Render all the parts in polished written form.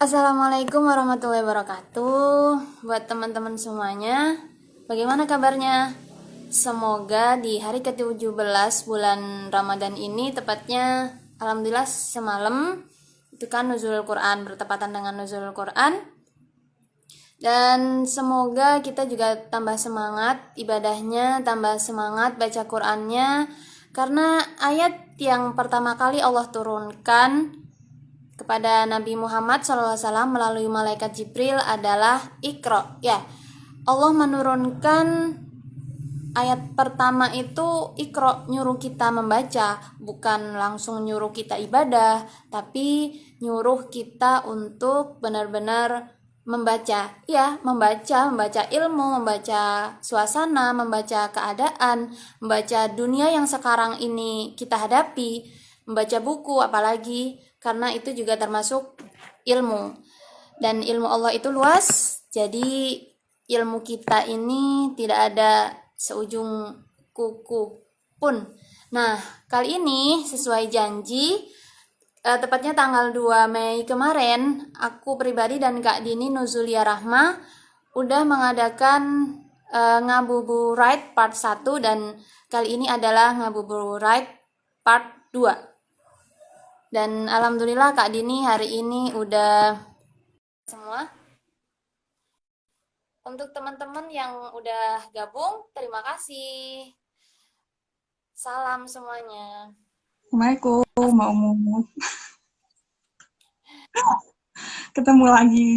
Assalamualaikum warahmatullahi wabarakatuh. Buat teman-teman semuanya, bagaimana kabarnya? Semoga di hari ke-17 bulan Ramadan ini, tepatnya alhamdulillah semalam itu kan nuzulul Quran, bertepatan dengan nuzulul Quran. Dan semoga kita juga tambah semangat ibadahnya, tambah semangat baca Qurannya, karena ayat yang pertama kali Allah turunkan kepada Nabi Muhammad SAW melalui malaikat Jibril adalah Iqra. Ya, Allah menurunkan ayat pertama itu Iqra, nyuruh kita membaca, bukan langsung nyuruh kita ibadah, tapi nyuruh kita untuk benar-benar membaca. Ya, membaca ilmu, membaca suasana, membaca keadaan, membaca dunia yang sekarang ini kita hadapi, membaca buku apalagi, karena itu juga termasuk ilmu. Dan ilmu Allah itu luas, jadi ilmu kita ini tidak ada seujung kuku pun. Nah, kali ini sesuai janji, tepatnya tanggal 2 Mei kemarin, aku pribadi dan Kak Dini Nuzulia Rahma udah mengadakan Ngabuburit part 1, dan kali ini adalah Ngabuburit part 2. Dan alhamdulillah Kak Dini hari ini udah semua. Untuk teman-teman yang udah gabung, terima kasih. Salam semuanya. Assalamualaikum, Mbak Umu. Ketemu lagi.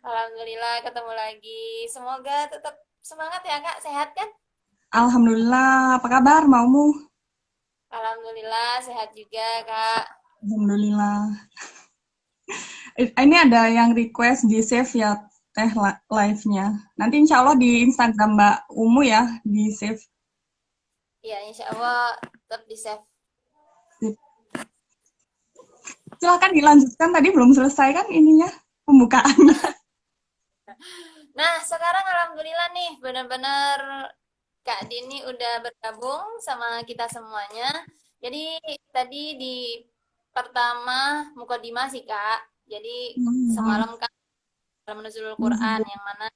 Alhamdulillah ketemu lagi. Semoga tetap semangat ya Kak, sehat kan? Alhamdulillah. Apa kabar, Mbak Umu? Alhamdulillah sehat juga Kak. Alhamdulillah. Ini ada yang request di save ya, teh live-nya. Nanti insya Allah di Instagram Mbak Umu ya, di save. Ya insya Allah tetap di save. Silakan dilanjutkan, tadi belum selesai kan ininya, pembukaannya. Nah sekarang alhamdulillah nih benar-benar Kak Dini udah bergabung sama kita semuanya. Jadi tadi di pertama Mukodimah sih Kak. Jadi semalam kan dalam nuzulul Quran yang mana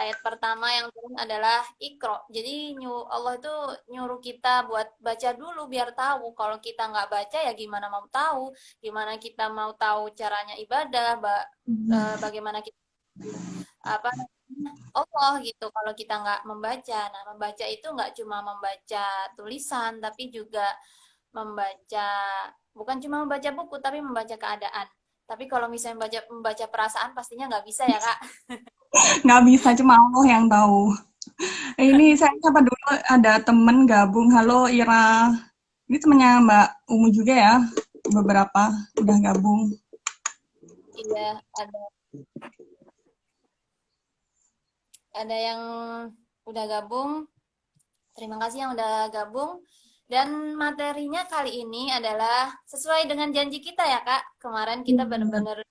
ayat pertama yang turun adalah Iqra. Jadi Allah itu nyuruh kita buat baca dulu biar tahu. Kalau kita nggak baca ya gimana mau tahu? Gimana kita mau tahu caranya ibadah? Bagaimana kita apa Allah gitu kalau kita nggak membaca. Nah, membaca itu nggak cuma membaca tulisan, tapi juga membaca, bukan cuma membaca buku, tapi membaca keadaan. Tapi kalau misalnya membaca perasaan pastinya nggak bisa ya, Kak. Nggak bisa, cuma Allah yang tahu. Ini saya sapa dulu, ada temen gabung. Halo Ira. Ini temennya Mbak Umu juga ya, beberapa udah gabung. Iya, ada yang udah gabung. Terima kasih yang udah gabung. Dan materinya kali ini adalah sesuai dengan janji kita ya, Kak. Kemarin kita benar-benar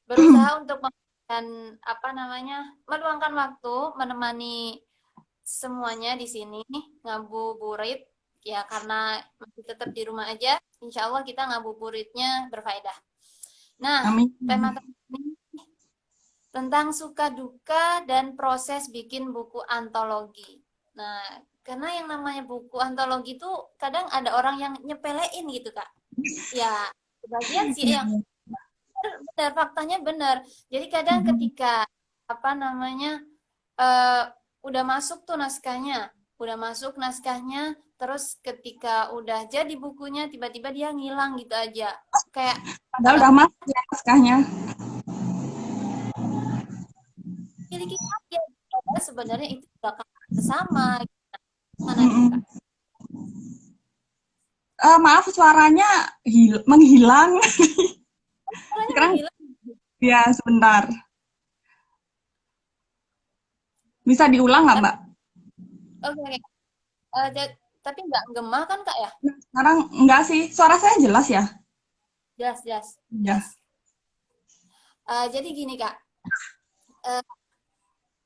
berusaha untuk memberikan apa namanya, meluangkan waktu menemani semuanya di sini ngabuburit ya, karena masih tetap di rumah aja. Insya Allah kita ngabuburitnya berfaedah. Nah, Amin. tema kali ini tentang suka duka dan proses bikin buku antologi. Nah, karena yang namanya buku antologi itu kadang ada orang yang nyepelein gitu, Kak. Ya, sebagian sih yang benar, faktanya benar. Jadi kadang ketika apa namanya eh, udah masuk tuh naskahnya, terus ketika udah jadi bukunya tiba-tiba dia ngilang gitu aja. Kayak Padahal alah, udah masuk ya naskahnya. miliki ya, sebenarnya itu juga kan sama. Mana tuh, Kak? Mm-mm. Maaf suaranya menghilang. Caranya Sekarang menghilang. ya sebentar. Bisa diulang nggak Tapi Mbak? oke, oke. Tapi nggak gema kan, Kak ya? Sekarang enggak sih. Suara saya jelas ya? Jelas, jelas, jelas. Ya. Jadi gini, Kak. Eh,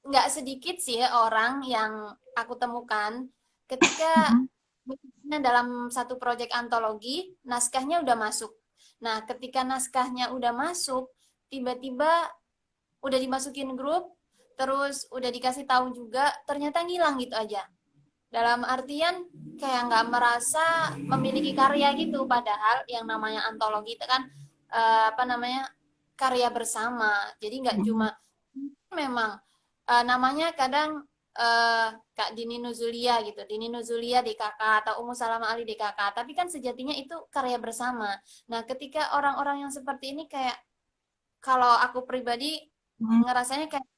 nggak sedikit sih ya orang yang aku temukan ketika misalnya dalam satu proyek antologi naskahnya udah masuk. Nah, ketika naskahnya udah masuk, tiba-tiba udah dimasukin grup, terus udah dikasih tahu juga, ternyata ngilang gitu aja. Dalam artian kayak nggak merasa memiliki karya gitu, padahal yang namanya antologi itu kan apa namanya, karya bersama. Jadi nggak Mm. cuma memang namanya kadang Kak Dini Nuzulia gitu, Dini Nuzulia DKK atau Umu Salama Ali DKK, tapi kan sejatinya itu karya bersama. Nah, ketika orang-orang yang seperti ini kayak, kalau aku pribadi Mm. ngerasanya kayak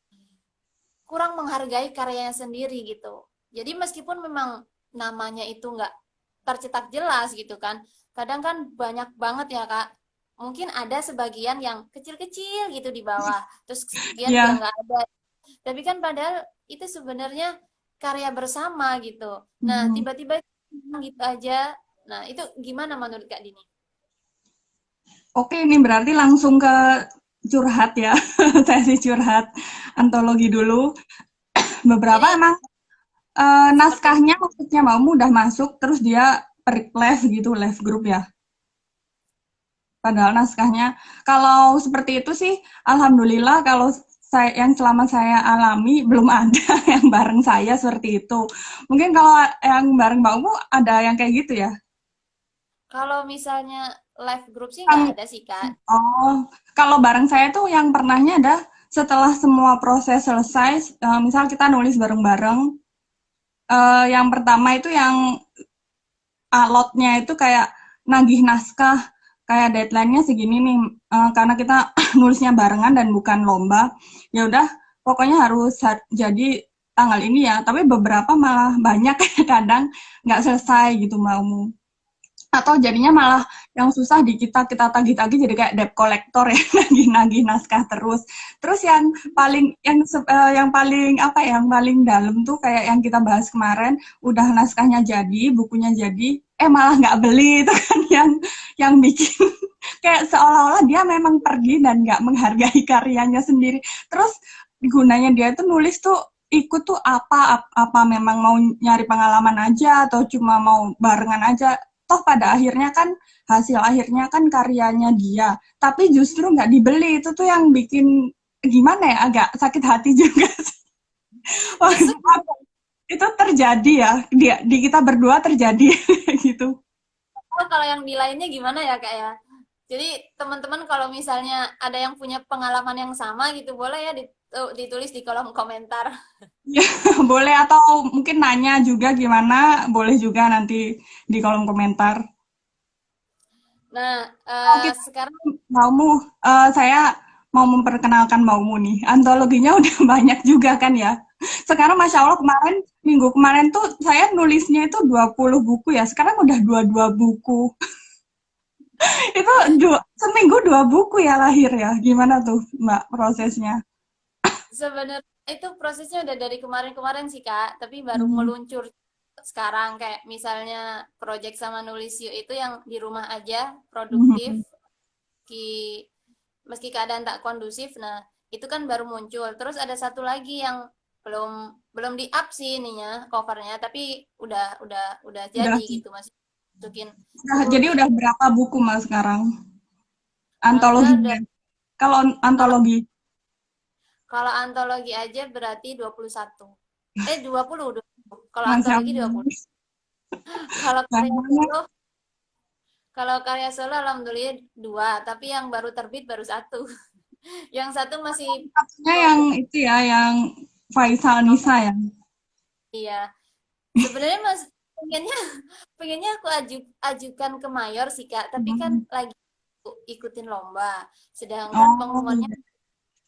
kurang menghargai karyanya sendiri gitu. Jadi meskipun memang namanya itu nggak tercetak jelas gitu kan, kadang kan banyak banget ya Kak. Mungkin ada sebagian yang kecil-kecil gitu di bawah, terus sebagian yang Ya. nggak ada. Tapi kan padahal itu sebenarnya karya bersama gitu. Nah, Mm. tiba-tiba gitu aja. Nah, itu gimana menurut Kak Dini? Oke, ini berarti langsung ke curhat ya. Sesi curhat antologi dulu. Beberapa Ini emang seperti naskahnya maksudnya mau udah masuk, terus dia per live gitu, live group ya. Padahal naskahnya, kalau seperti itu sih, alhamdulillah kalau saya yang selama saya alami belum ada yang bareng saya seperti itu. Mungkin kalau yang bareng Mbak Umu ada yang kayak gitu ya? kalau misalnya live group sih nggak Yang ada sih Kak. kalau bareng saya tuh yang pernahnya ada setelah semua proses selesai, misal kita nulis bareng-bareng, yang pertama itu yang alotnya itu kayak nagih naskah, kayak deadline-nya segini nih, karena kita nulisnya barengan dan bukan lomba, ya udah pokoknya harus jadi tanggal ini ya, tapi beberapa malah banyak kadang nggak selesai gitu mau, atau jadinya malah yang susah di kita tagih-tagih jadi kayak debt collector ya nagih-nagih naskah terus yang paling apa ya, yang paling dalam tuh kayak yang kita bahas kemarin, udah naskahnya jadi, bukunya jadi, malah nggak beli itu kan yang bikin kayak seolah-olah dia memang pergi dan nggak menghargai karyanya sendiri. Terus gunanya dia tuh nulis tuh ikut tuh apa memang mau nyari pengalaman aja atau cuma mau barengan aja, toh pada akhirnya kan hasil akhirnya kan karyanya dia, tapi justru nggak dibeli, itu tuh yang bikin gimana ya, agak sakit hati juga. Justru Itu terjadi ya, di kita berdua terjadi gitu. kalau yang di lainnya gimana ya Kak ya? Jadi teman-teman kalau misalnya ada yang punya pengalaman yang sama gitu, boleh ya ditulis di kolom komentar. Ya, boleh, atau mungkin nanya juga gimana, boleh juga nanti di kolom komentar. Nah, Oh, kita sekarang maumu, saya mau memperkenalkan maumu nih. Antologinya udah banyak juga kan ya. Sekarang Masya Allah, minggu kemarin tuh saya nulisnya itu 20 buku ya. Sekarang udah 22 buku. Itu seminggu 2 buku ya lahir ya. Gimana tuh Mbak prosesnya? sebenarnya itu prosesnya udah dari kemarin-kemarin sih Kak, tapi baru Hmm. meluncur sekarang, kayak misalnya project sama nulis yuk itu yang di rumah aja produktif, Hmm. meski meski keadaan tak kondusif. Nah, itu kan baru muncul. Terus ada satu lagi yang belum belum di up sih ininya, covernya, tapi udah Udah, jadi gitu, masih masukin jadi grup udah gitu. berapa buku Mas sekarang? Kalau enggak Antologinya. udah, Kalau kalau antologi, kalau antologi aja berarti 21. 20, 20. Kalau Masya antologi 20. Allah. Kalau karya Banyak. solo, kalau karya solo alhamdulillah 2, tapi yang baru terbit baru satu. Yang satu masih Satunya yang proses. itu ya, yang Faisal Nisa ya. Iya. Sebenarnya Mas pengennya pengennya aku ajukan ke mayor sih Kak, tapi kan Hmm. lagi ikutin lomba. Sedangkan Oh, pengumumannya iya.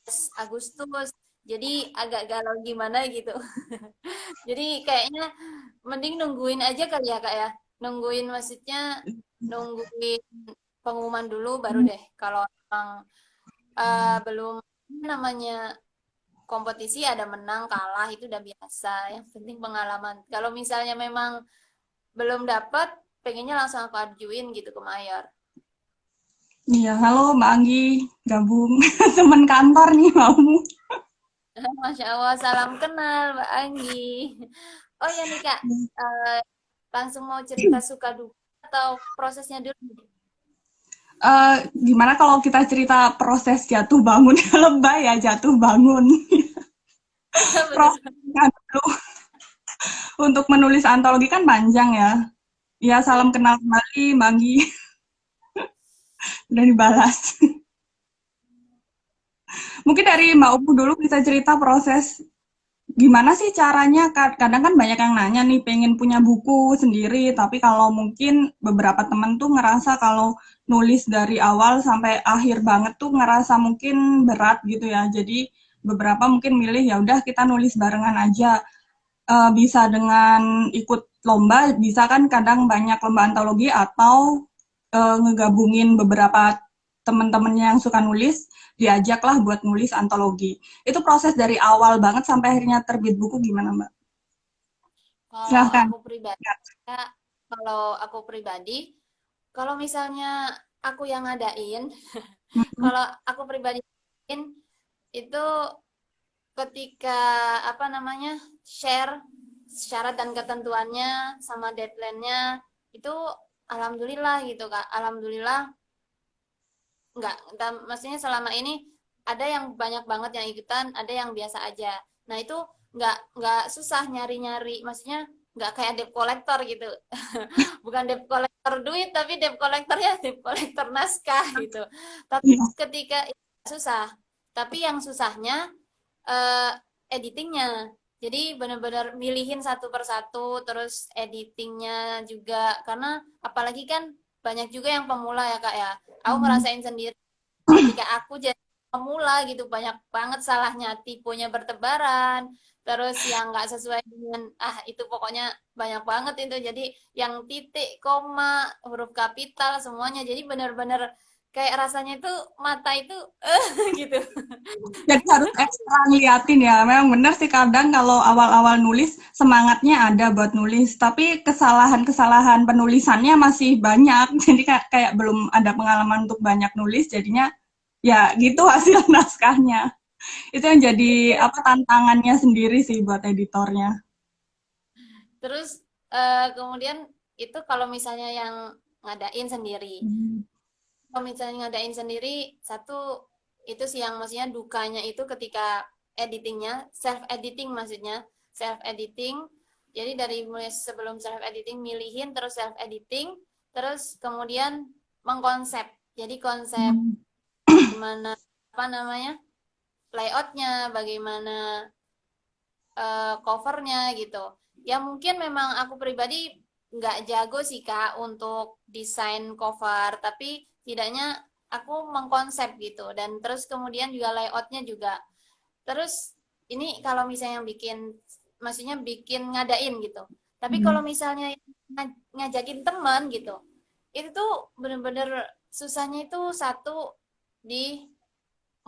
11 Agustus. Jadi agak galau gimana gitu. Jadi kayaknya mending nungguin aja kali ya Kak ya. Nungguin maksudnya nungguin pengumuman dulu baru deh. Kalau memang belum, namanya kompetisi ada menang kalah itu udah biasa. Yang penting pengalaman. Kalau misalnya memang belum dapat, pengennya langsung aku ajuin gitu ke mayor. Iya, halo Mbak Anggi, gabung teman kantor nih maumu. Masya Allah, salam kenal Mbak Anggi. Oh ya nih Kak, eh, langsung mau cerita suka duka atau prosesnya dulu nih? Gimana kalau kita cerita proses jatuh bangun lebay ya jatuh bangun Bener. prosesnya dulu untuk menulis antologi kan panjang ya. Ya salam Iya. kenal kembali Banggi udah dibalas. Mungkin dari Mbak Upu dulu bisa cerita proses gimana sih caranya? Kadang kan banyak yang nanya nih pengen punya buku sendiri, tapi kalau mungkin beberapa temen tuh ngerasa kalau nulis dari awal sampai akhir banget tuh ngerasa mungkin berat gitu ya. Jadi beberapa mungkin milih ya udah kita nulis barengan aja. Bisa dengan ikut lomba, bisa kan kadang banyak lomba antologi atau ngegabungin beberapa teman-teman yang suka nulis, diajaklah buat nulis antologi. Itu proses dari awal banget sampai akhirnya terbit buku gimana, Mbak? Kalau Silahkan. aku pribadi, ya, kalau aku pribadi, kalau misalnya aku yang ngadain, Mhm. kalau aku pribadi itu ketika apa namanya share syarat dan ketentuannya sama deadline-nya itu alhamdulillah gitu Kak. Alhamdulillah nggak maksudnya selama ini ada yang banyak banget yang ikutan, ada yang biasa aja. Nah itu nggak susah nyari-nyari, maksudnya nggak kayak debt collector gitu. Bukan debt collector duit, tapi debt collectornya debt collector naskah gitu. Tapi Iya. ketika itu susah, tapi yang susahnya eh, editingnya. Jadi benar-benar milihin satu persatu, terus editingnya juga, karena apalagi kan banyak juga yang pemula ya Kak ya. Aku Mhm. ngerasain sendiri ketika aku jadi pemula gitu banyak banget salahnya, tipenya bertebaran, terus yang nggak sesuai dengan itu pokoknya banyak banget itu. Jadi yang titik, koma, huruf kapital semuanya. Jadi benar-benar kayak rasanya itu mata itu gitu. Jadi harus ekstra ngeliatin ya. Memang benar sih kadang kalau awal-awal nulis semangatnya ada buat nulis, tapi kesalahan-kesalahan penulisannya masih banyak. Jadi kayak belum ada pengalaman untuk banyak nulis, jadinya ya gitu hasil naskahnya. Itu yang jadi apa tantangannya sendiri sih buat editornya. Terus kemudian itu kalau misalnya yang ngadain sendiri. Hmm. Kalau misalnya ngadain sendiri, satu itu sih yang maksudnya dukanya itu ketika editingnya, self editing maksudnya, self editing. Jadi dari mulai sebelum self editing milihin terus self editing, terus kemudian mengkonsep. Jadi konsep Hmm. gimana apa namanya layoutnya, bagaimana covernya gitu. Ya mungkin memang aku pribadi nggak jago sih Kak untuk desain cover, tapi tidaknya aku mengkonsep gitu. Dan terus kemudian juga layoutnya juga. Terus ini kalau misalnya yang bikin, maksudnya bikin ngadain gitu. Tapi kalau Hmm. misalnya ngajakin teman gitu, itu tuh bener-bener susahnya itu satu di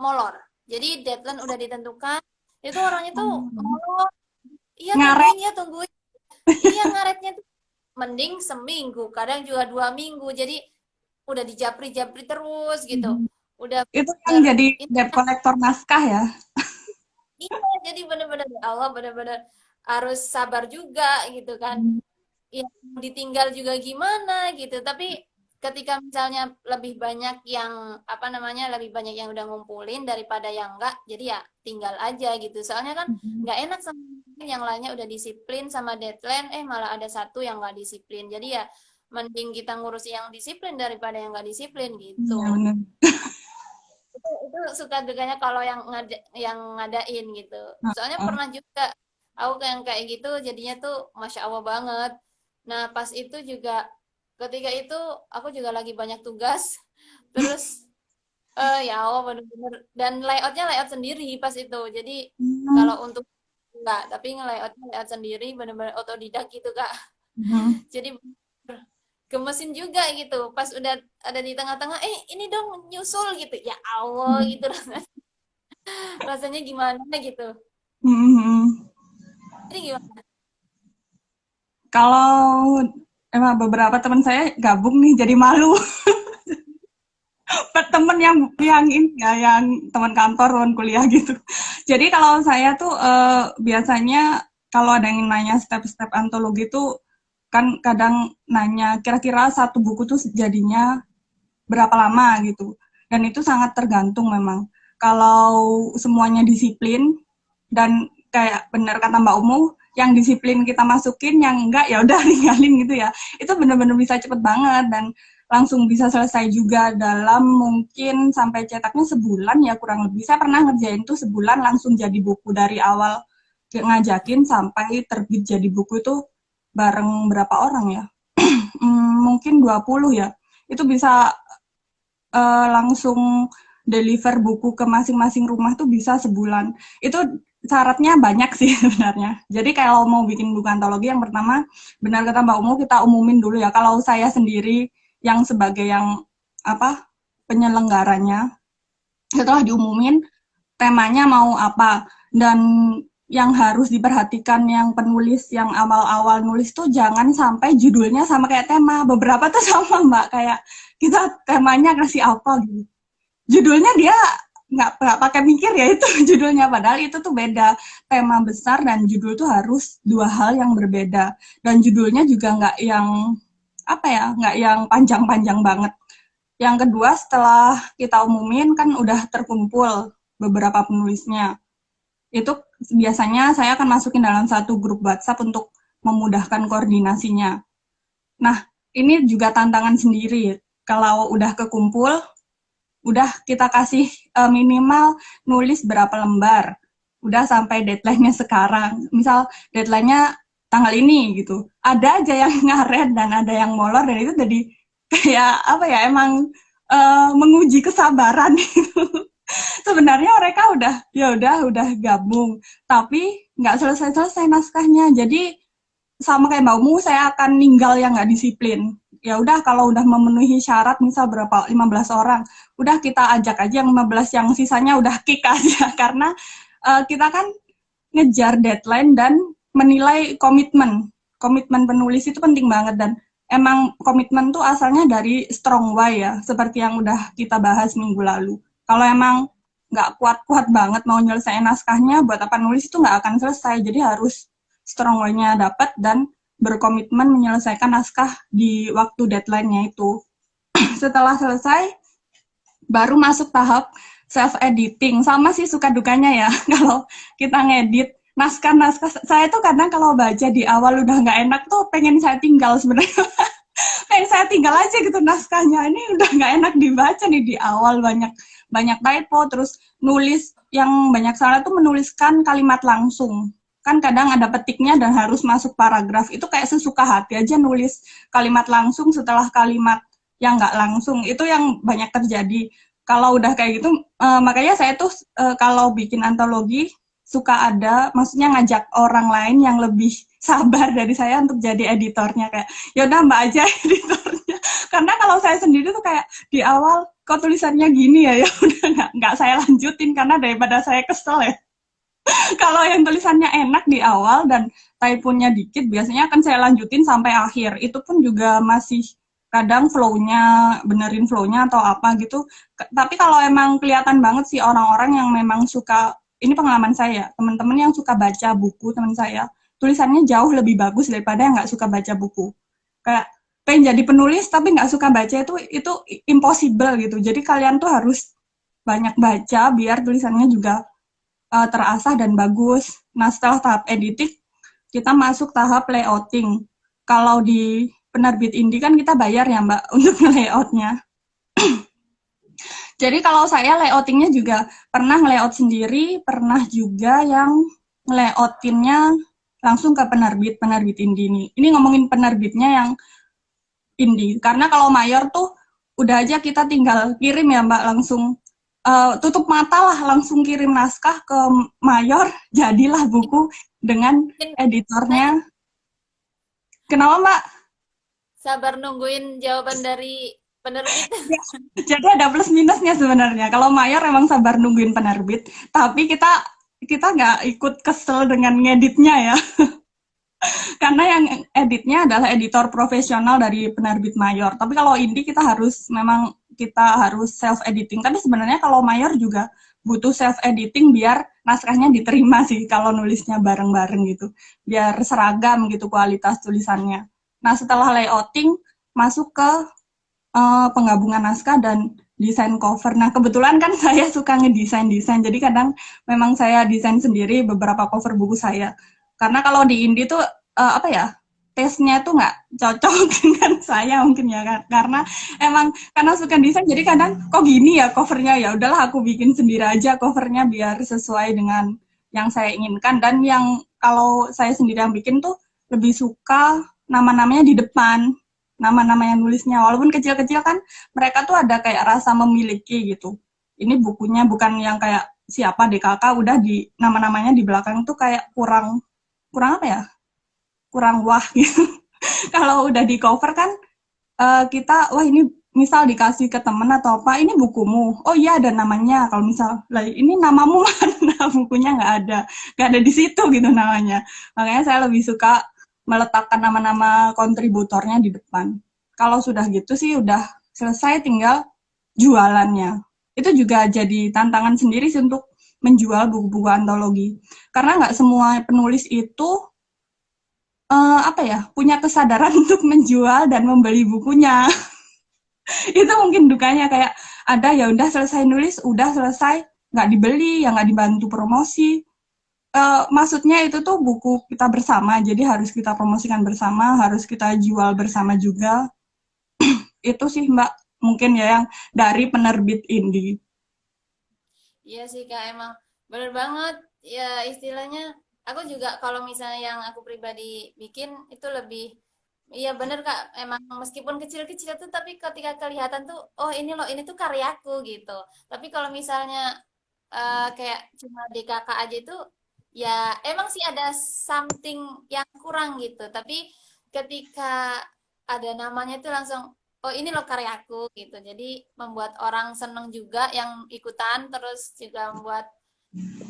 molor. Jadi deadline udah ditentukan, itu orangnya tuh Hmm. molor. Iya Ngaret. tungguin ya tungguin. Iya ngaretnya tuh mending seminggu, kadang juga 2 minggu. Jadi udah dijapri-japri terus gitu. Hmm. Udah Itu yang bener jadi ini debt collector naskah ya. iya jadi bener-bener ya Allah bener-bener harus sabar juga gitu kan. Hmm. Ya ditinggal juga gimana gitu. Tapi ketika misalnya lebih banyak yang apa namanya lebih banyak yang udah ngumpulin daripada yang enggak, jadi ya tinggal aja gitu. Soalnya kan nggak enak sama yang lainnya udah disiplin sama deadline, malah ada satu yang nggak disiplin. Jadi ya mending kita ngurus yang disiplin daripada yang nggak disiplin gitu. Iya benar. Itu suka dukanya kalau yang ngadain gitu. Soalnya Heeh. pernah juga aku yang kayak gitu jadinya tuh masya Allah banget. Nah pas itu juga ketika itu aku juga lagi banyak tugas. Terus ya Allah bener-bener dan layoutnya layout sendiri pas itu. Jadi Hmm. kalau untuk enggak, tapi nge-layoutnya layout sendiri bener-bener otodidak gitu Kak. Mhm. Jadi gemesin juga gitu. Pas udah ada di tengah-tengah, ini dong nyusul gitu. Ya Allah Mhm. gitu rasanya gimana gitu. Mhm, mhm. Jadi gimana? Kalau emang beberapa teman saya gabung nih jadi malu. Temen yang ini ya, yang teman kantor, teman kuliah gitu. Jadi kalau saya tuh biasanya kalau ada yang nanya step-step antologi tuh kan kadang nanya kira-kira satu buku tuh jadinya berapa lama gitu. Dan itu sangat tergantung memang. Kalau semuanya disiplin dan kayak benar kata Mbak Umu, yang disiplin kita masukin, yang enggak ya udah ninggalin gitu ya. Itu benar-benar bisa cepet banget dan langsung bisa selesai juga dalam mungkin sampai cetaknya sebulan ya kurang lebih. Saya pernah ngerjain tuh sebulan langsung jadi buku dari awal ngajakin sampai terbit jadi buku itu bareng berapa orang ya? Mungkin 20 ya. Itu bisa langsung deliver buku ke masing-masing rumah tuh bisa sebulan. Itu syaratnya banyak sih sebenarnya. Jadi kalau mau bikin buku antologi yang pertama, benar kata Mbak Umu, kita umumin dulu ya. Kalau saya sendiri yang sebagai yang apa penyelenggaranya, setelah diumumin temanya mau apa dan yang harus diperhatikan yang penulis yang awal-awal nulis tuh jangan sampai judulnya sama kayak tema. Beberapa tuh sama Mbak, kayak kita temanya kasih apa gitu. Judulnya dia nggak pakai mikir ya itu judulnya, padahal itu tuh beda. Tema besar dan judul tuh harus dua hal yang berbeda. Dan judulnya juga nggak yang apa ya, nggak yang panjang-panjang banget. Yang kedua, setelah kita umumin kan udah terkumpul beberapa penulisnya. Itu biasanya saya akan masukin dalam satu grup WhatsApp untuk memudahkan koordinasinya. Nah, ini juga tantangan sendiri. Kalau udah kekumpul, udah kita kasih minimal nulis berapa lembar. Udah sampai deadline-nya sekarang. Misal deadline-nya tanggal ini gitu. Ada aja yang ngaret dan ada yang molor dan itu jadi kayak apa ya emang menguji kesabaran gitu. Sebenarnya mereka udah gabung tapi nggak selesai naskahnya. Jadi sama kayak Mbak Umu, saya akan ninggal yang nggak disiplin. Ya udah kalau udah memenuhi syarat misal berapa 15 orang, udah kita ajak aja yang 15, yang sisanya udah kick aja karena kita kan ngejar deadline dan menilai komitmen. Komitmen penulis itu penting banget dan emang komitmen tuh asalnya dari strong why ya, seperti yang udah kita bahas minggu lalu. Kalau emang nggak kuat-kuat banget mau nyelesain naskahnya, buat apa nulis itu nggak akan selesai. Jadi harus strong why-nya dapat dan berkomitmen menyelesaikan naskah di waktu deadline-nya itu. Setelah selesai, baru masuk tahap self-editing. Sama sih suka dukanya ya, kalau kita ngedit naskah-naskah. Saya tuh kadang kalau baca di awal udah nggak enak tuh pengen saya tinggal sebenarnya. Pengen saya tinggal aja gitu naskahnya. Ini udah nggak enak dibaca nih di awal, banyak typo, terus nulis yang banyak salah tuh menuliskan kalimat langsung. Kan kadang ada petiknya dan harus masuk paragraf. Itu kayak sesuka hati aja nulis kalimat langsung setelah kalimat yang nggak langsung. Itu yang banyak terjadi. Kalau udah kayak gitu, makanya saya tuh kalau bikin antologi suka ada, maksudnya ngajak orang lain yang lebih sabar dari saya untuk jadi editornya, kayak ya udah Mbak aja editornya. Karena kalau saya sendiri tuh kayak di awal kok tulisannya gini ya, ya udah nggak saya lanjutin karena daripada saya kesel ya. Kalau yang tulisannya enak di awal dan typo-nya dikit, biasanya akan saya lanjutin sampai akhir. Itu pun juga masih kadang flow-nya, benerin flow-nya atau apa gitu. Tapi kalau emang kelihatan banget sih orang-orang yang memang suka, ini pengalaman saya, teman-teman yang suka baca buku teman saya, tulisannya jauh lebih bagus daripada yang nggak suka baca buku. Kayak pengen jadi penulis tapi nggak suka baca itu impossible gitu. Jadi kalian tuh harus banyak baca biar tulisannya juga terasah dan bagus. Nah, setelah tahap editing, kita masuk tahap layouting. Kalau di penerbit indie kan kita bayar ya Mbak untuk layoutnya. Jadi kalau saya layoutingnya juga pernah layout sendiri, pernah juga yang layoutinnya langsung ke penerbit indie ini. Ini ngomongin penerbitnya yang indie. Karena kalau mayor tuh udah aja kita tinggal kirim ya Mbak langsung tutup mata lah langsung kirim naskah ke mayor, jadilah buku dengan editornya. Kenapa Mbak? Sabar nungguin jawaban dari penerbit. Jadi ada plus minusnya sebenarnya. Kalau mayor emang sabar nungguin penerbit, tapi kita nggak ikut kesel dengan ngeditnya ya. Karena yang editnya adalah editor profesional dari penerbit mayor. Tapi kalau indie kita harus self editing. Tapi sebenarnya kalau mayor juga butuh self editing biar naskahnya diterima sih kalau nulisnya bareng-bareng gitu. Biar seragam gitu kualitas tulisannya. Nah, setelah layouting masuk ke penggabungan naskah dan desain cover. Nah, kebetulan kan saya suka ngedesain-desain, jadi kadang memang saya desain sendiri beberapa cover buku saya. Karena kalau di indie tuh apa ya, taste-nya tuh nggak cocok dengan saya mungkin ya kan. Karena emang karena suka desain, jadi kadang kok gini ya covernya, ya udahlah aku bikin sendiri aja covernya biar sesuai dengan yang saya inginkan. Dan yang kalau saya sendiri yang bikin tuh lebih suka nama-namanya di depan, nama-nama yang nulisnya. Walaupun kecil-kecil kan mereka tuh ada kayak rasa memiliki gitu. Ini bukunya bukan yang kayak siapa DKK udah di nama-namanya di belakang tuh kayak kurang kurang apa ya? Kurang wah gitu. Kalau udah di cover kan kita wah ini misal dikasih ke temen atau apa, ini bukumu, oh iya ada namanya. Kalau misal lah ini namamu mana, bukunya nggak ada di situ gitu namanya. Makanya saya lebih suka meletakkan nama-nama kontributornya di depan. Kalau sudah gitu sih udah selesai, tinggal jualannya. Itu juga jadi tantangan sendiri sih untuk menjual buku-buku antologi, karena nggak semua penulis itu apa ya, punya kesadaran untuk menjual dan membeli bukunya. Itu mungkin dukanya, kayak ada ya udah selesai nulis, udah selesai, nggak dibeli, ya nggak dibantu promosi. Maksudnya itu tuh buku kita bersama, jadi harus kita promosikan bersama, harus kita jual bersama juga. Itu sih Mbak, mungkin ya yang dari penerbit indie. Iya sih Kak, emang bener banget. Ya istilahnya, aku juga kalau misalnya yang aku pribadi bikin itu lebih, iya bener Kak, emang meskipun kecil-kecil tuh, tapi ketika kelihatan tuh, oh ini loh, ini tuh karyaku gitu. Tapi kalau misalnya kayak cuma di kakak aja itu, ya emang sih ada something yang kurang gitu. Tapi ketika ada namanya tuh langsung, oh ini loh karyaku gitu. Jadi membuat orang seneng juga yang ikutan, terus juga membuat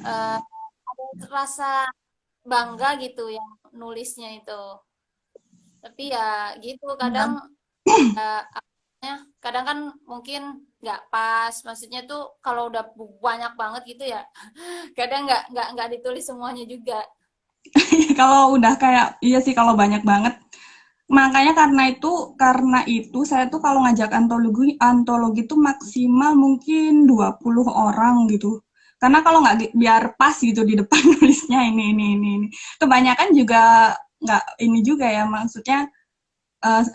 eh, ada rasa bangga gitu yang nulisnya itu. Tapi ya gitu kadang ya, kadang kan mungkin nggak pas. Maksudnya tuh kalau udah banyak banget gitu ya, kadang nggak ditulis semuanya juga. Kalau udah kayak, iya sih kalau banyak banget. Makanya karena itu saya tuh kalau ngajak antologi antologi tuh maksimal mungkin 20 orang gitu. Karena kalau nggak biar pas gitu di depan nulisnya ini. Kebanyakan juga nggak ini juga ya, maksudnya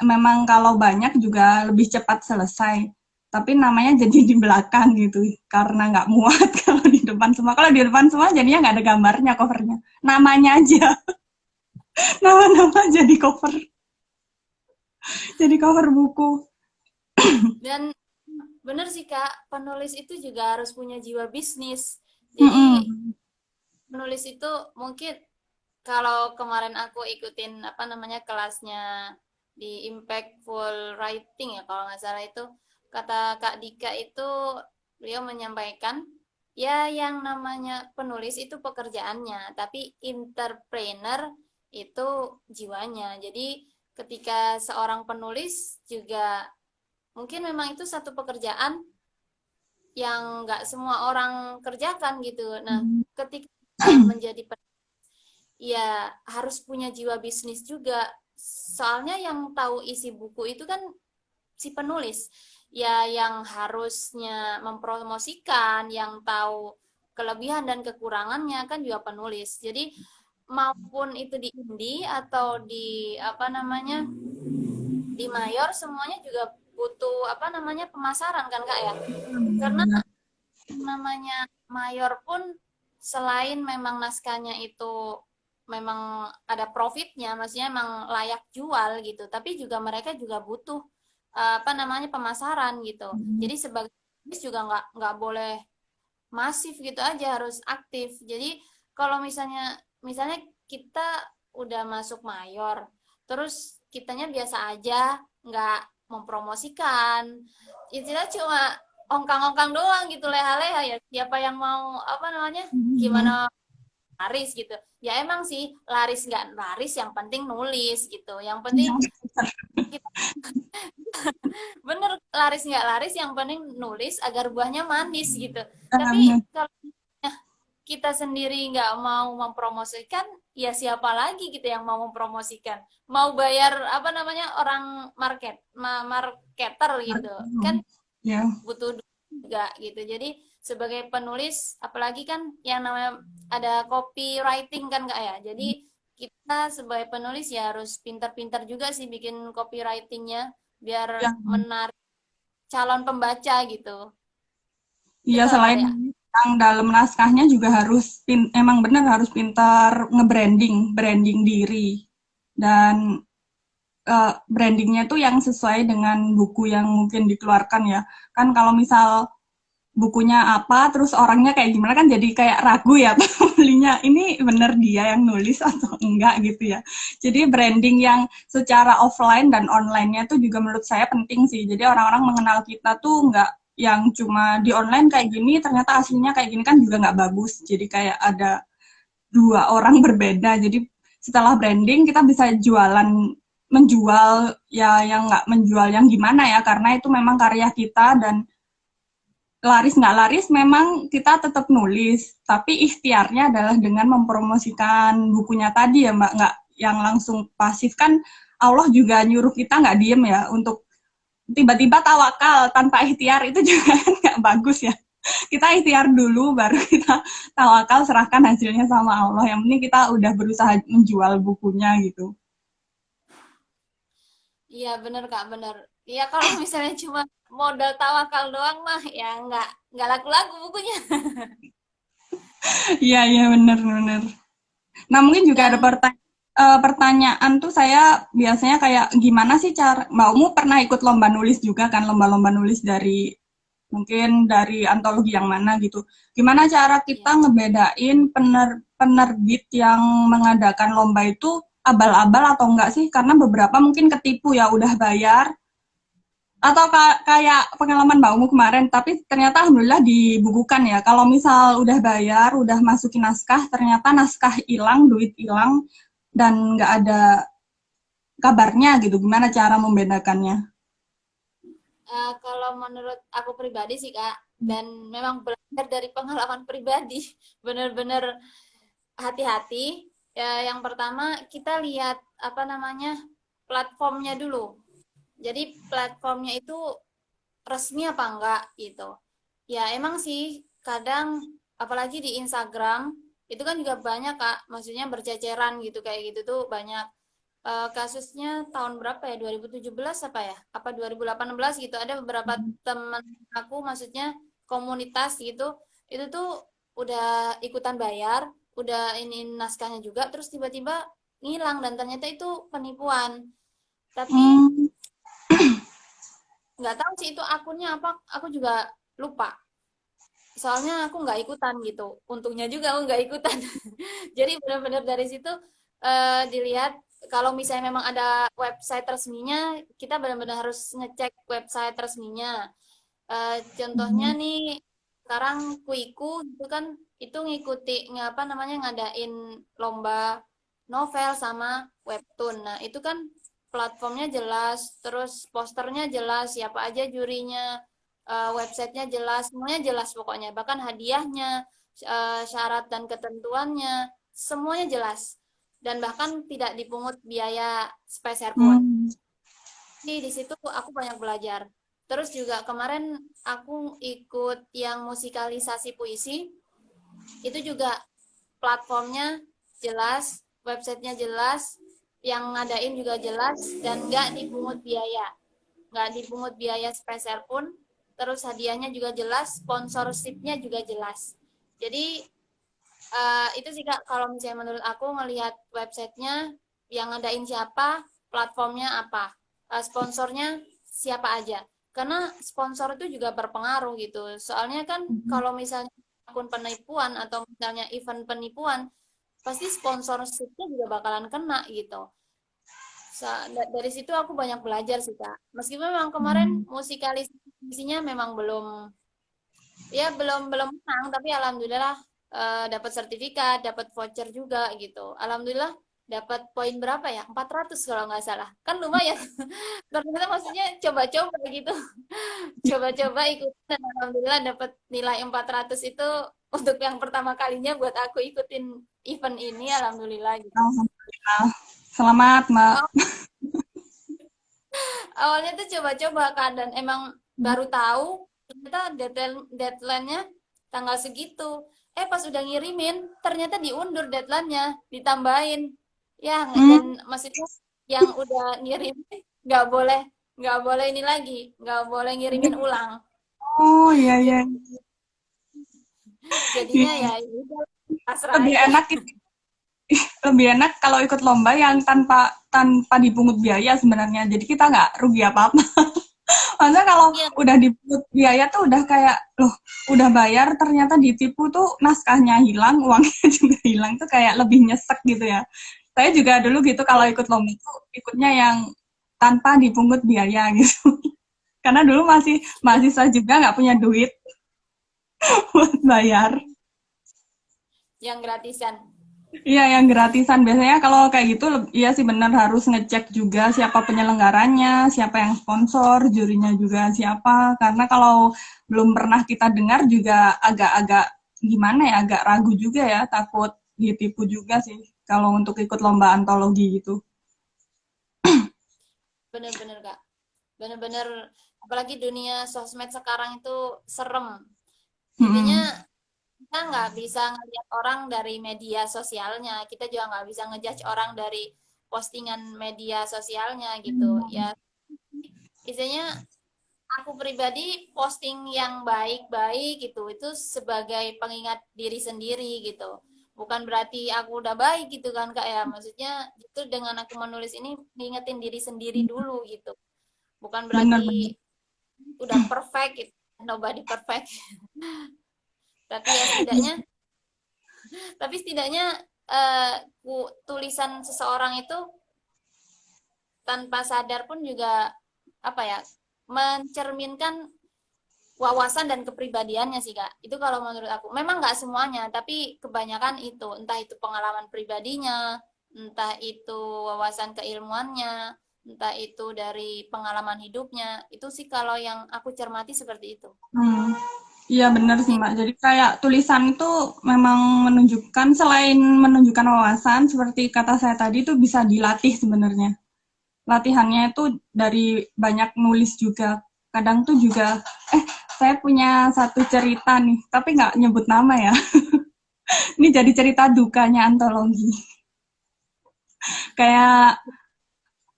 memang kalau banyak juga lebih cepat selesai. Tapi namanya jadi di belakang gitu karena nggak muat kalau di depan semua. Kalau di depan semua jadinya nggak ada gambarnya covernya. Namanya aja, nama-nama jadi cover buku. Dan bener sih Kak, penulis itu juga harus punya jiwa bisnis. Jadi Mm-mm. penulis itu mungkin kalau kemarin aku ikutin apa namanya kelasnya di Impactful Writing ya kalau nggak salah itu, kata Kak Dika itu beliau menyampaikan ya yang namanya penulis itu pekerjaannya, tapi entrepreneur itu jiwanya. Jadi ketika seorang penulis juga mungkin memang itu satu pekerjaan yang nggak semua orang kerjakan gitu. Nah, ketika menjadi ya harus punya jiwa bisnis juga. Soalnya yang tahu isi buku itu kan si penulis. Ya yang harusnya mempromosikan, yang tahu kelebihan dan kekurangannya kan juga penulis. Jadi maupun itu di indie atau di apa namanya di mayor, semuanya juga butuh apa namanya pemasaran kan Kak ya. Karena namanya mayor pun selain memang naskahnya itu memang ada profitnya, maksudnya memang layak jual gitu, tapi juga mereka juga butuh apa namanya pemasaran gitu. Jadi sebagai bisnis juga nggak boleh masif gitu aja, harus aktif. Jadi kalau misalnya kita udah masuk mayor, terus kitanya biasa aja, nggak mempromosikan, istilah cuma ongkang-ongkang doang gitu, leha-leha, ya siapa yang mau apa namanya gimana laris gitu. Ya emang sih laris nggak laris yang penting nulis gitu, yang penting kita bener laris nggak laris yang penting nulis agar buahnya manis gitu. Tapi kalau kita sendiri nggak mau mempromosikan, ya siapa lagi gitu yang mau mempromosikan? Mau bayar apa namanya orang marketer gitu kan, Ya, butuh duit juga gitu. Jadi sebagai penulis, apalagi kan yang namanya ada copywriting kan Kak ya. Jadi kita sebagai penulis ya harus pintar-pintar juga sih bikin copywritingnya biar ya. menarik calon pembaca gitu. Iya, Gitu loh Kak selain ya. yang dalam naskahnya juga harus emang benar harus pintar branding diri. Dan brandingnya tuh yang sesuai dengan buku yang mungkin dikeluarkan ya. Kan kalau misal bukunya apa, terus orangnya kayak gimana kan jadi kayak ragu ya belinya. Ini bener dia yang nulis atau enggak gitu ya. Jadi branding yang secara offline dan online-nya tuh juga menurut saya penting sih. Jadi orang-orang mengenal kita tuh enggak yang cuma di online kayak gini, ternyata aslinya kayak gini kan juga nggak bagus. Jadi kayak ada dua orang berbeda. Jadi setelah branding kita bisa menjual ya yang nggak menjual yang gimana ya karena itu memang karya kita dan laris nggak laris memang kita tetap nulis tapi ikhtiarnya adalah dengan mempromosikan bukunya tadi ya mbak nggak yang langsung pasif kan Allah juga nyuruh kita nggak diem ya untuk tiba-tiba tawakal tanpa ikhtiar itu juga nggak bagus ya kita ikhtiar dulu baru kita tawakal serahkan hasilnya sama Allah yang penting kita udah berusaha menjual bukunya gitu. Iya bener Kak, bener. Iya kalau misalnya cuma modal tawakal doang mah ya nggak laku-laku bukunya. Iya iya benar benar. Nah, mungkin juga ada Dan pertanyaan tuh saya biasanya kayak gimana sih cara Mbak Umu pernah ikut lomba nulis juga kan lomba-lomba nulis dari mungkin dari antologi yang mana gitu. Gimana cara kita ya, ngebedain penerbit yang mengadakan lomba itu abal-abal atau enggak sih? Karena beberapa mungkin ketipu ya udah bayar atau kayak pengalaman Mbak Umu kemarin, tapi ternyata alhamdulillah dibukukan ya. Kalau misal udah bayar, udah masukin naskah, ternyata naskah hilang, duit hilang, dan nggak ada kabarnya gitu. Gimana cara membedakannya? kalau menurut aku pribadi sih Kak, dan memang belajar dari pengalaman pribadi, bener-bener hati-hati. Ya, yang pertama kita lihat apa namanya platformnya dulu. Jadi platformnya itu resmi apa enggak gitu. Ya emang sih kadang apalagi di Instagram itu kan juga banyak Kak, maksudnya berceceran gitu kayak gitu tuh banyak. Kasusnya tahun berapa ya? 2017 apa ya? Apa 2018 gitu. Ada beberapa teman aku maksudnya komunitas gitu. Itu tuh udah ikutan bayar, udah ini naskahnya juga terus tiba-tiba ngilang dan ternyata itu penipuan. Tapi Hmm, nggak tahu sih itu akunnya apa, aku juga lupa. Soalnya aku nggak ikutan gitu. Untungnya juga aku nggak ikutan. Jadi benar-benar dari situ dilihat kalau misalnya memang ada website resminya, kita benar-benar harus ngecek website resminya. Contohnya nih sekarang Kuiku itu kan itu ngikuti ngapa namanya ngadain lomba novel sama webtoon. Nah, itu kan platformnya jelas, terus posternya jelas, siapa aja jurinya, websitenya jelas, semuanya jelas pokoknya. Bahkan hadiahnya, syarat dan ketentuannya, semuanya jelas. Dan bahkan tidak dipungut biaya sepeser pun. hmm, Jadi di situ aku banyak belajar. Terus juga kemarin aku ikut yang musikalisasi puisi, itu juga platformnya jelas, websitenya jelas, yang ngadain juga jelas, dan nggak dipungut biaya. Nggak dipungut biaya sepeser pun, terus hadiahnya juga jelas, sponsorshipnya juga jelas. Jadi itu sih Kak, kalau misalnya menurut aku ngelihat websitenya, yang ngadain siapa, platformnya apa, sponsornya siapa aja. Karena sponsor itu juga berpengaruh gitu. Soalnya kan kalau misalnya akun penipuan atau misalnya event penipuan, pasti sponsorshipnya juga bakalan kena gitu. Dari situ aku banyak belajar sih Kak. Meskipun memang kemarin musikalisasinya memang belum belum menang, tapi alhamdulillah dapat sertifikat, dapat voucher juga gitu. Alhamdulillah dapat poin berapa ya? 400 kalau nggak salah. Kan lumayan. Ternyata maksudnya coba-coba gitu. Coba-coba ikut dan alhamdulillah dapat nilai 400 itu untuk yang pertama kalinya buat aku ikutin event ini alhamdulillah gitu. Alhamdulillah. Selamat, Mbak. Awalnya tuh coba-coba kan dan emang baru tahu ternyata deadline-nya tanggal segitu. Pas udah ngirimin ternyata diundur deadline-nya, ditambahin. Ya, Hmm. dan maksudnya yang udah ngirim nggak boleh nggak boleh ini lagi, nggak boleh ngirimin ulang. Oh, iya, iya. Jadi jadinya Iya. ya udah pasrah Lebih aja. enak itu, lebih enak kalau ikut lomba yang tanpa tanpa dipungut biaya sebenarnya. Jadi kita nggak rugi apa-apa. Maksudnya kalau Iya, udah dipungut biaya tuh udah kayak, loh, udah bayar ternyata ditipu tuh naskahnya hilang, uangnya juga hilang tuh kayak lebih nyesek gitu ya. Saya juga dulu gitu kalau ikut lomba tuh ikutnya yang tanpa dipungut biaya gitu. Karena dulu masih mahasiswa juga nggak punya duit buat bayar. yang gratisan. Iya, yang gratisan. Biasanya kalau kayak gitu, iya sih benar harus ngecek juga siapa penyelenggaranya, siapa yang sponsor, jurinya juga siapa. Karena kalau belum pernah kita dengar juga agak-agak gimana ya, agak ragu juga ya, takut ditipu juga sih kalau untuk ikut lomba antologi gitu. Bener-bener Kak. Bener-bener apalagi dunia sosmed sekarang itu serem. Intinya Mm-mm. kita nggak bisa ngelihat orang dari media sosialnya, kita juga nggak bisa ngejudge orang dari postingan media sosialnya gitu. Ya, biasanya aku pribadi posting yang baik-baik gitu, itu sebagai pengingat diri sendiri gitu. Bukan berarti aku udah baik gitu kan Kak ya, maksudnya itu dengan aku menulis ini ngingetin diri sendiri dulu gitu. Bukan Bener-bener. berarti udah perfect gitu, nobody perfect. Tapi ya setidaknya tapi setidaknya tulisan seseorang itu tanpa sadar pun juga apa ya mencerminkan wawasan dan kepribadiannya sih Kak. Itu kalau menurut aku. Memang nggak semuanya, tapi kebanyakan itu. Entah itu pengalaman pribadinya, entah itu wawasan keilmuannya, entah itu dari pengalaman hidupnya. Itu sih kalau yang aku cermati seperti itu. Hmm. Iya benar sih Jadi Mbak. Jadi kayak tulisan itu memang menunjukkan selain menunjukkan wawasan seperti kata saya tadi itu bisa dilatih sebenarnya. Latihannya itu dari banyak nulis juga. Kadang tuh juga, saya punya satu cerita nih, tapi nggak nyebut nama ya. Ini jadi cerita dukanya antologi. Kayak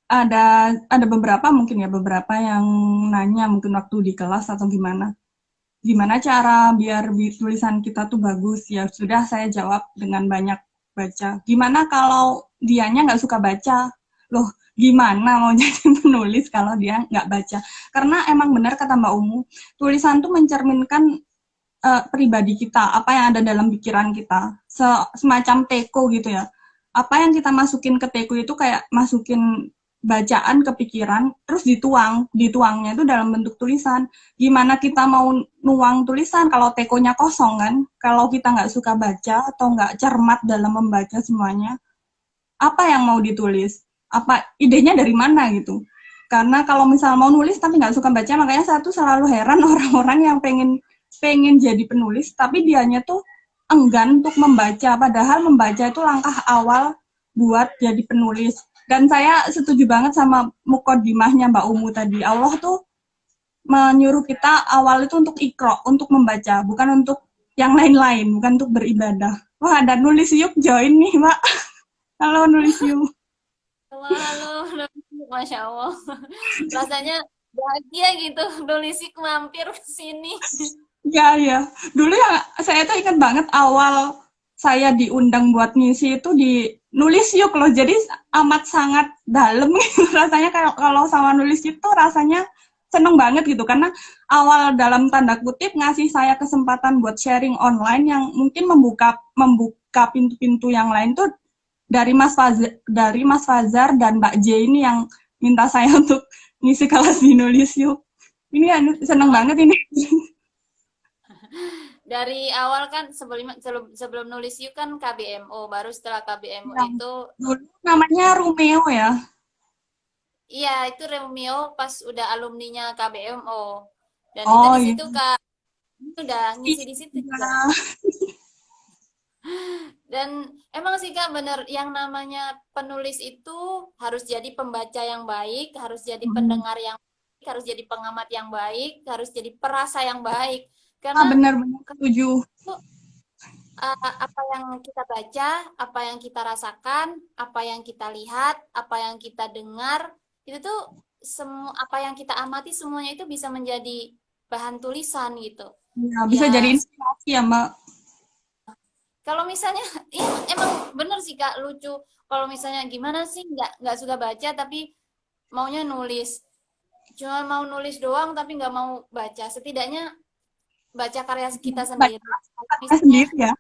ada beberapa mungkin ya beberapa yang nanya mungkin waktu di kelas atau gimana. Gimana cara biar tulisan kita tuh bagus? Ya sudah saya jawab dengan banyak baca. Gimana kalau dianya nggak suka baca? Loh, gimana mau jadi penulis kalau dia nggak baca? Karena emang benar kata Mbak Umu, tulisan tuh mencerminkan pribadi kita, apa yang ada dalam pikiran kita. Semacam teko gitu ya. Apa yang kita masukin ke teko itu kayak masukin bacaan ke pikiran, terus dituangnya itu dalam bentuk tulisan. Gimana kita mau nuang tulisan kalau tekonya kosong kan? Kalau kita nggak suka baca atau nggak cermat dalam membaca semuanya, apa yang mau ditulis? Apa idenya dari mana gitu? Karena kalau misal mau nulis tapi nggak suka baca, makanya saya tuh selalu heran orang-orang yang pengen pengen jadi penulis tapi dianya tuh enggan untuk membaca, padahal membaca itu langkah awal buat jadi penulis. Dan saya setuju banget sama mukodimahnya Mbak Umu tadi. Allah tuh menyuruh kita awal itu untuk ikro, untuk membaca, bukan untuk yang lain-lain, bukan untuk beribadah. Wah, ada nulis yuk join nih, Mbak. Halo nulis yuk. halo, halo, Masya Allah. Rasanya bahagia gitu. Dolisik mampir ke sini. Ya, ya. Dulu ya saya tuh ingat banget awal saya diundang buat ngisi itu di nulis yuk loh. Jadi amat sangat dalam gitu. Rasanya kayak kalau sama nulis itu rasanya seneng banget gitu karena awal dalam tanda kutip ngasih saya kesempatan buat sharing online yang mungkin membuka membuka pintu-pintu yang lain tuh dari Mas Fazar dan Mbak J ini yang minta saya untuk ngisi kelas di nulis yuk. Ini seneng Oh, banget ini. dari awal kan sebelum nulis yuk kan KBMO, baru setelah KBMO Yang itu dulu namanya Romeo ya. iya itu Remio pas udah alumninya KBMO. Dan itu Oh di iya. situ Kak udah ngisi di situ juga. Iya. Dan emang sih Kak bener yang namanya penulis itu harus jadi pembaca yang baik, harus jadi Mm. pendengar yang baik, harus jadi pengamat yang baik, harus jadi perasa yang baik. Ah, Karena benar-benar setuju. apa yang kita baca, apa yang kita rasakan, apa yang kita lihat, apa yang kita dengar, itu tuh semua apa yang kita amati semuanya itu bisa menjadi bahan tulisan gitu. Ya, bisa jadi Ya, inspirasi ya, Mbak. kalau misalnya ya, emang bener sih Kak lucu. Kalau misalnya gimana sih nggak suka baca tapi maunya nulis. Cuma mau nulis doang tapi nggak mau baca. Setidaknya baca karya kita sendiri. Baca Kalau karya misalnya sendiri ya.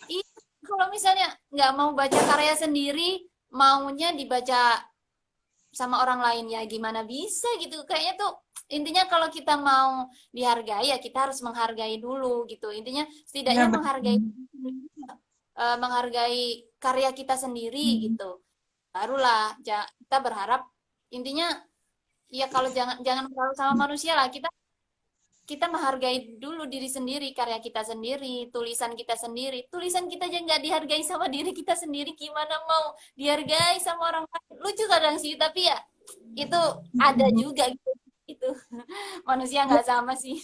Iya, kalau misalnya nggak mau baca karya sendiri, maunya dibaca sama orang lain ya gimana bisa gitu. Kayaknya tuh intinya kalau kita mau dihargai ya kita harus menghargai dulu gitu. Intinya Iya, setidaknya betul. menghargai karya kita sendiri Hmm. gitu. Barulah kita berharap intinya ya kalau jangan jangan terlalu sama manusia lah kita kita menghargai dulu diri sendiri, karya kita sendiri, tulisan kita sendiri. Tulisan kita aja nggak dihargai sama diri kita sendiri, gimana mau dihargai sama orang lain? Lucu kadang sih, tapi ya itu ada juga gitu. Itu manusia nggak sama sih.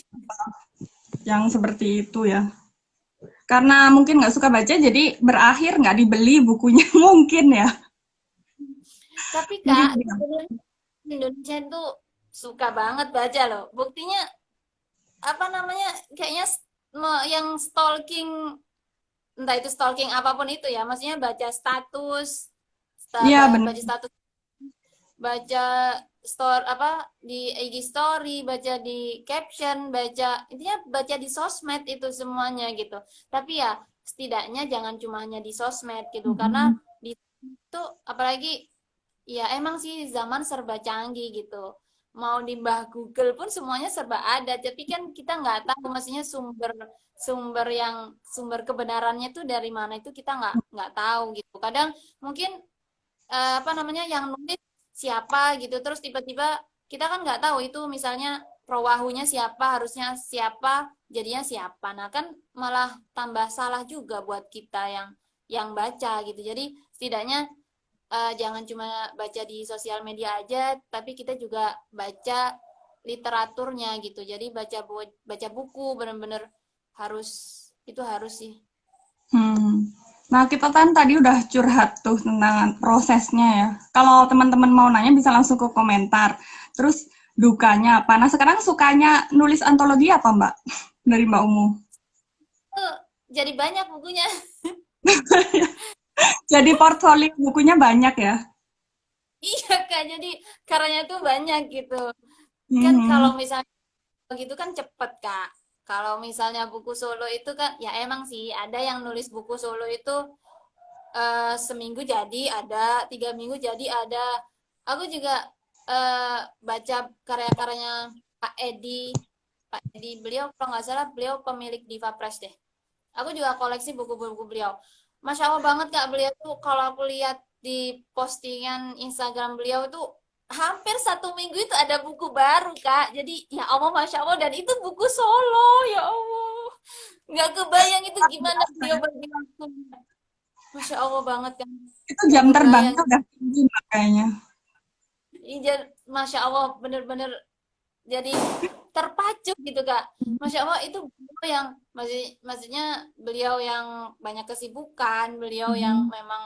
Yang seperti itu ya. Karena mungkin nggak suka baca, jadi berakhir nggak dibeli bukunya mungkin ya. Tapi Mungkin Kak, ya. sebenarnya Indonesia itu suka banget baca loh. Buktinya apa namanya? Kayaknya yang stalking entah itu stalking apapun itu ya, maksudnya baca status, Iya, benar. baca status baca store apa di IG story, baca di caption, baca intinya baca di sosmed itu semuanya gitu. Tapi ya setidaknya jangan cuma hanya di sosmed gitu karena Mm-mm. di itu apalagi ya emang sih zaman serba canggih gitu. Mau di mbah Google pun semuanya serba ada, tapi kan kita nggak tahu maksudnya sumber sumber yang sumber kebenarannya tuh dari mana itu kita nggak tahu gitu. Kadang mungkin apa namanya yang nulis siapa gitu terus tiba-tiba kita kan nggak tahu itu misalnya pewahunya siapa harusnya siapa jadinya siapa nah kan malah tambah salah juga buat kita yang baca gitu jadi setidaknya jangan cuma baca di sosial media aja tapi kita juga baca literaturnya gitu jadi baca buku bener-bener harus itu harus sih. Hmm. Nah, kita kan tadi udah curhat tuh tentang prosesnya ya. Kalau teman-teman mau nanya bisa langsung ke komentar. Terus dukanya apa? Nah, sekarang sukanya nulis antologi apa, Mbak? Dari Mbak Umu. Tuh, jadi banyak bukunya. Jadi portfolio bukunya banyak ya. Iya Kak, jadi karyanya tuh banyak gitu. Kan kalau Hmm. misalnya begitu kan cepet Kak. Kalau misalnya buku solo itu kan ya emang sih ada yang nulis buku solo itu seminggu jadi ada, 3 minggu jadi ada. Aku juga baca karya-karyanya Pak Edi. Pak Edi beliau kalau nggak salah beliau pemilik Diva Press deh. Aku juga koleksi buku-buku beliau. Masya Allah banget Kak, beliau tuh kalau aku lihat di postingan Instagram beliau tuh hampir 1 minggu itu ada buku baru Kak. Jadi ya Allah Masya Allah dan itu buku solo ya Allah. Nggak kebayang itu gimana beliau bagi waktunya. Masya Allah banget kan. Itu Nggak jam kebayang. terbangnya udah tinggi, Mbak, kayaknya. Iya, Masya Allah bener-bener jadi terpacu gitu Kak. Masya Allah itu beliau yang maksudnya beliau yang banyak kesibukan, beliau yang Mhm. memang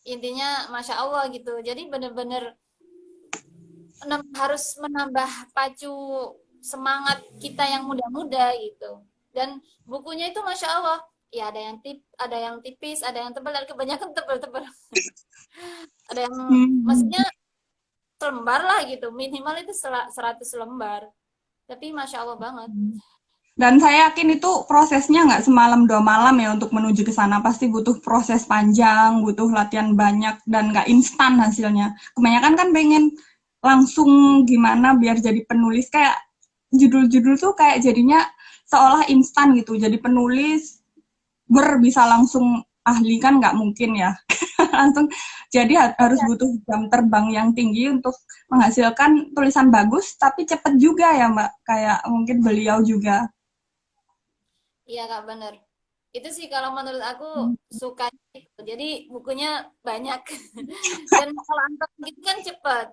intinya Masya Allah gitu. Jadi bener-bener harus menambah pacu semangat kita yang muda-muda gitu. Dan bukunya itu Masya Allah, ya ada yang tipis, ada yang tebal, dan kebanyakan tebal-tebal. Ada yang Hmm. maksudnya selembar lah gitu, minimal itu 100 lembar. Tapi Masya Allah banget. Dan saya yakin itu prosesnya nggak semalam dua malam ya untuk menuju ke sana. Pasti butuh proses panjang, butuh latihan banyak, dan nggak instan hasilnya. Kebanyakan kan pengen langsung gimana biar jadi penulis. Kayak judul-judul tuh kayak jadinya seolah instan gitu. Jadi penulis bisa langsung ahli kan nggak mungkin ya. Langsung jadi harus butuh jam terbang yang tinggi untuk menghasilkan tulisan bagus tapi cepet juga ya Mbak. Kayak mungkin beliau juga. Iya Kak, bener. Itu sih kalau menurut aku suka gitu. Jadi bukunya banyak. Dan kalau antar gitu kan cepet.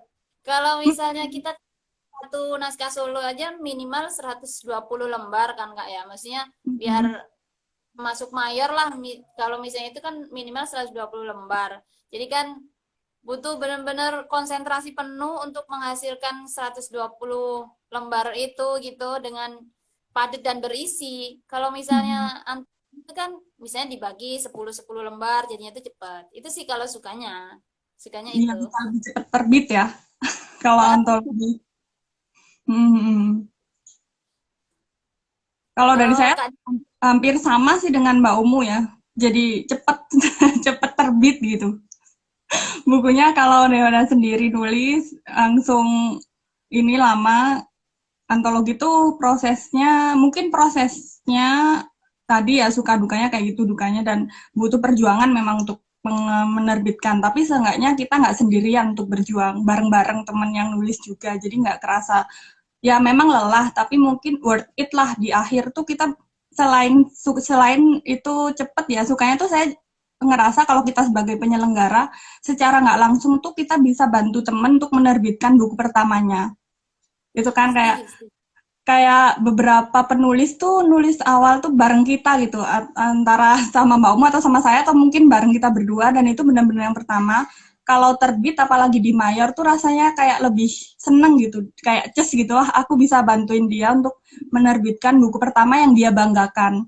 Kalau misalnya kita satu naskah solo aja minimal 120 lembar kan Kak ya. Maksudnya biar masuk mayor lah. Kalau misalnya itu kan minimal 120 lembar. Jadi kan butuh benar-benar konsentrasi penuh untuk menghasilkan 120 lembar itu gitu dengan padat dan berisi. Kalau misalnya itu kan misalnya dibagi 10 lembar jadinya itu cepat. Itu sih kalau sukanya. Sukanya Iya, itu. bisa lebih cepat terbit ya kalau antologi. Hmm. Kalau dari Kalau saya Kak hampir sama sih dengan Mbak Umu ya. Jadi cepet cepet terbit gitu. Bukunya kalau Neona sendiri nulis langsung ini lama. Antologi itu prosesnya tadi ya suka dukanya kayak gitu dukanya dan butuh perjuangan memang untuk menerbitkan. Tapi seenggaknya kita nggak sendirian untuk berjuang bareng-bareng temen yang nulis juga. Jadi nggak kerasa ya memang lelah tapi mungkin worth it lah di akhir tuh kita selain itu cepet ya sukanya tuh saya ngerasa kalau kita sebagai penyelenggara secara nggak langsung tuh kita bisa bantu temen untuk menerbitkan buku pertamanya itu kan kayak setuju, setuju. kayak beberapa penulis tuh nulis awal tuh bareng kita gitu antara sama Mbak Umu atau sama saya atau mungkin bareng kita berdua dan itu benar-benar yang pertama kalau terbit apalagi di mayor tuh rasanya kayak lebih seneng gitu kayak ces gitu lah aku bisa bantuin dia untuk menerbitkan buku pertama yang dia banggakan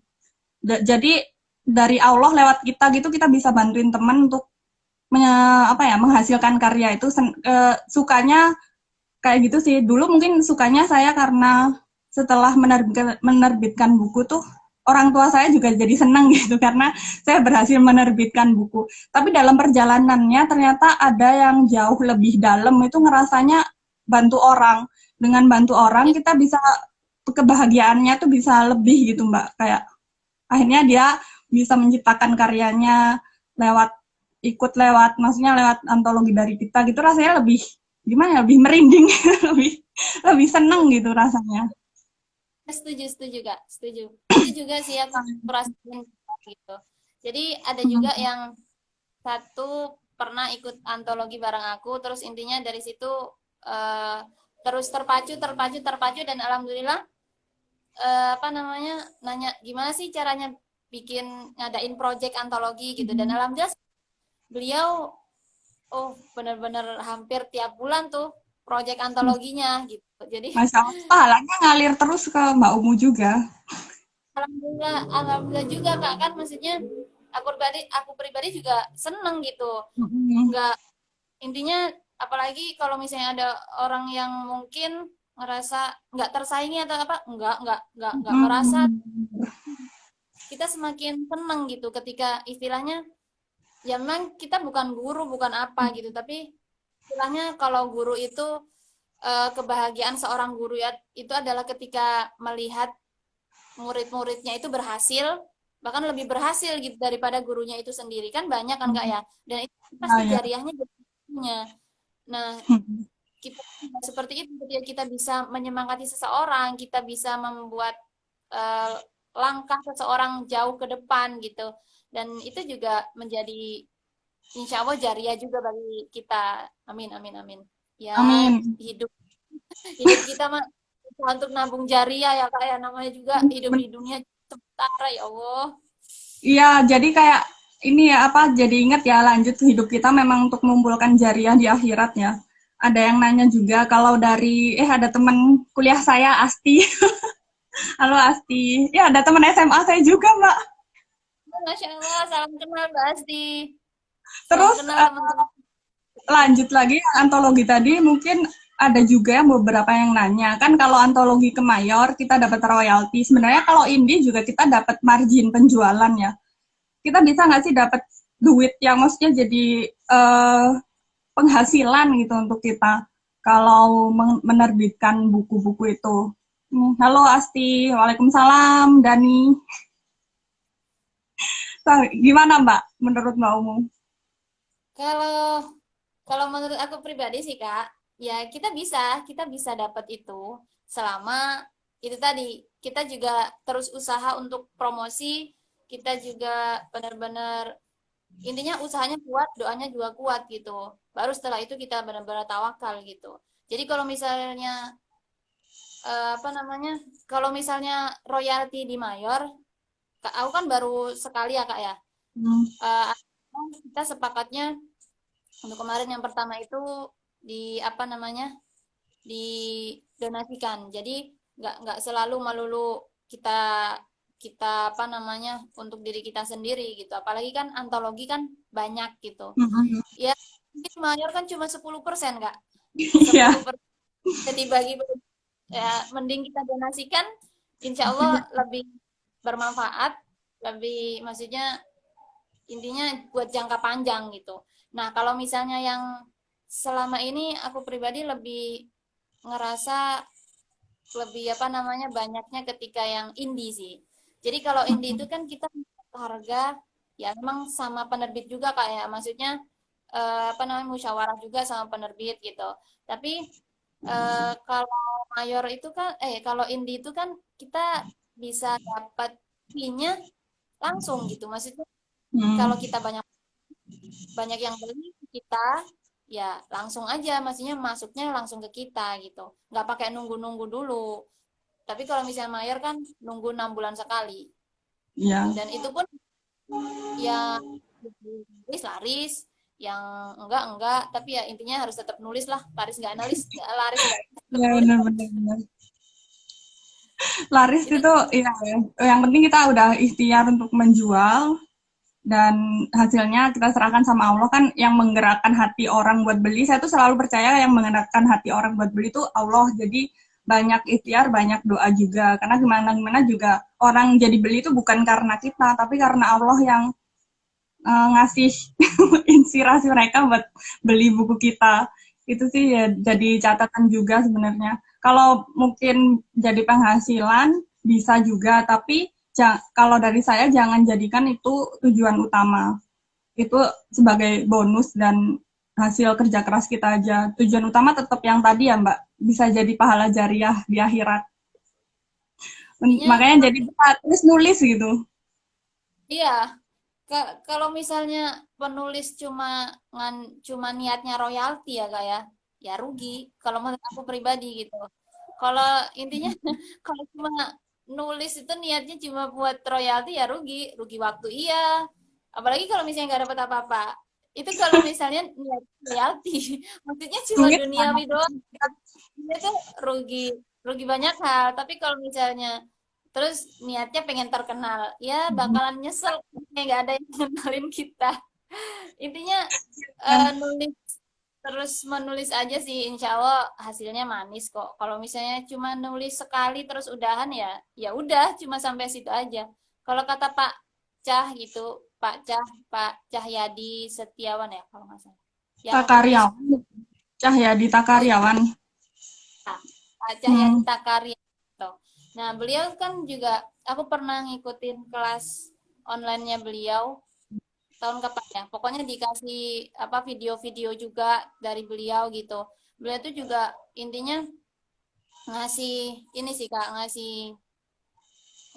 jadi dari Allah lewat kita gitu kita bisa bantuin teman untuk menghasilkan karya itu sukanya kayak gitu sih. Dulu mungkin sukanya saya karena setelah menerbitkan buku tuh orang tua saya juga jadi senang gitu karena saya berhasil menerbitkan buku. Tapi dalam perjalanannya ternyata ada yang jauh lebih dalam itu ngerasanya bantu orang. Dengan bantu orang Ya, kita bisa kebahagiaannya tuh bisa lebih gitu Mbak. Kayak akhirnya dia bisa menciptakan karyanya lewat maksudnya lewat antologi dari kita gitu rasanya lebih gimana ya lebih merinding lebih lebih seneng gitu rasanya. setuju, setuju Kak, setuju. Itu juga sih aku merasakan gitu. Jadi ada juga yang satu pernah ikut antologi bareng aku, terus intinya dari situ eh, terus terpacu, terpacu, terpacu dan alhamdulillah apa namanya nanya gimana sih caranya bikin ngadain project antologi gitu dan alhamdulillah beliau oh benar-benar hampir tiap bulan tuh project antologinya gitu. Jadi Masya Allah pahalanya ngalir terus ke Mbak Umu juga. alhamdulillah, alhamdulillah juga Kak kan maksudnya aku pribadi juga seneng gitu. Nggak intinya apalagi kalau misalnya ada orang yang mungkin ngerasa nggak tersaingi atau apa nggak merasa kita semakin seneng gitu ketika istilahnya ya memang kita bukan guru bukan apa gitu tapi istilahnya kalau guru itu kebahagiaan seorang guru ya itu adalah ketika melihat murid-muridnya itu berhasil bahkan lebih berhasil gitu daripada gurunya itu sendiri kan banyak kan Kak ya dan itu Nah, pasti ya. jariahnya jadinya nah kita seperti itu ketika kita bisa menyemangati seseorang kita bisa membuat eh, langkah seseorang jauh ke depan gitu dan itu juga menjadi insya Allah jariah juga bagi kita amin amin amin ya Amin. hidup hidup kita mah untuk nabung jariah ya Kak ya namanya juga hidup di dunia sementara ya Allah. Iya, jadi kayak ini ya apa? Jadi ingat ya lanjut hidup kita memang untuk mengumpulkan jariah di akhirat ya. Ada yang nanya juga kalau dari ada teman kuliah saya Asti. Halo Asti. Ya ada teman SMA saya juga Mbak. Masya Allah salam kenal Mbak Asti salam Terus kenal teman-teman. lanjut lagi yang antologi tadi mungkin ada juga yang beberapa yang nanya kan kalau antologi ke mayor kita dapat royalti sebenarnya kalau indie juga kita dapat margin penjualan ya kita bisa nggak sih dapat duit yang maksudnya jadi penghasilan gitu untuk kita kalau menerbitkan buku-buku itu Halo Asti, Waalaikumsalam Dani. Gimana Mbak menurut Mbak Umu? Kalau kalau menurut aku pribadi sih Kak, ya kita bisa dapat itu selama itu tadi kita juga terus usaha untuk promosi, kita juga benar-benar intinya usahanya kuat, doanya juga kuat gitu. Baru setelah itu kita benar-benar tawakal gitu. Jadi kalau misalnya apa namanya? Kalau misalnya royalti di mayor, aku kan baru sekali ya Kak ya. Hmm. Eh, kita sepakatnya untuk kemarin yang pertama itu di apa namanya didonasikan. Jadi nggak selalu melulu kita kita apa namanya untuk diri kita sendiri gitu. Apalagi kan antologi kan banyak gitu. Hmm. Ya mungkin mayor kan cuma 10% Kak. Iya. 10% dibagi ya mending kita donasikan, insya Allah lebih bermanfaat, lebih maksudnya intinya buat jangka panjang gitu. Nah, kalau misalnya yang selama ini aku pribadi lebih ngerasa lebih apa namanya banyaknya ketika yang indie sih. Jadi kalau indie itu kan kita harga ya memang sama penerbit juga kayak maksudnya apa namanya musyawarah juga sama penerbit gitu. Tapi kalau mayor itu kan kalau indie itu kan kita bisa dapat fee-nya langsung gitu. Maksudnya Hmm. kalau kita banyak banyak yang beli kita ya langsung aja maksudnya masuknya langsung ke kita gitu nggak pakai nunggu-nunggu dulu tapi kalau misalnya mayor kan nunggu 6 bulan sekali gitu Iya. dan itu pun ya laris laris yang enggak tapi ya intinya harus tetap nulis lah laris nggak nulis laris nggak tetap Iya nulis benar-benar. Laris itu itu ya, yang penting kita udah ikhtiar untuk menjual dan hasilnya kita serahkan sama Allah kan yang menggerakkan hati orang buat beli. Saya tuh selalu percaya yang menggerakkan hati orang buat beli itu Allah. Jadi banyak ikhtiar, banyak doa juga. Karena gimana-gimana juga orang jadi beli itu bukan karena kita, tapi karena Allah yang ngasih inspirasi mereka buat beli buku kita. Itu sih ya jadi catatan juga sebenarnya. Kalau mungkin jadi penghasilan bisa juga, tapi kalau dari saya jangan jadikan itu tujuan utama. Itu sebagai bonus dan hasil kerja keras kita aja. Tujuan utama tetap yang tadi ya Mbak, bisa jadi pahala jariah di akhirat. intinya Makanya jadi terus nulis gitu. iya kalau misalnya penulis cuma niatnya royalti ya kak ya rugi kalau menurut aku pribadi gitu. Kalau intinya kalau cuma nulis itu niatnya cuma buat royalti ya rugi, rugi waktu iya. Apalagi kalau misalnya nggak dapat apa-apa. Itu kalau misalnya niat royalti, maksudnya cuma Duit duniawi doang. Itu rugi, rugi banyak hal. Tapi kalau misalnya terus niatnya pengen terkenal, ya bakalan nyesel kayak nggak ada yang kenalin kita. Intinya nulis terus menulis aja sih, insya Allah hasilnya manis kok. Kalau misalnya cuma nulis sekali terus udahan ya, ya udah cuma sampai situ aja. Kalau kata Pak Cah gitu, Pak Cahyadi Setiawan ya kalau nggak salah, yang nulis Takaryawan, Cahyadi oh iya Takaryawan. Pak Cahyadi Hmm. Takarya gitu. Nah beliau kan juga aku pernah ngikutin kelas online-nya beliau tahun kapan ya pokoknya dikasih apa video-video juga dari beliau gitu beliau tuh juga intinya ngasih ini sih kak ngasih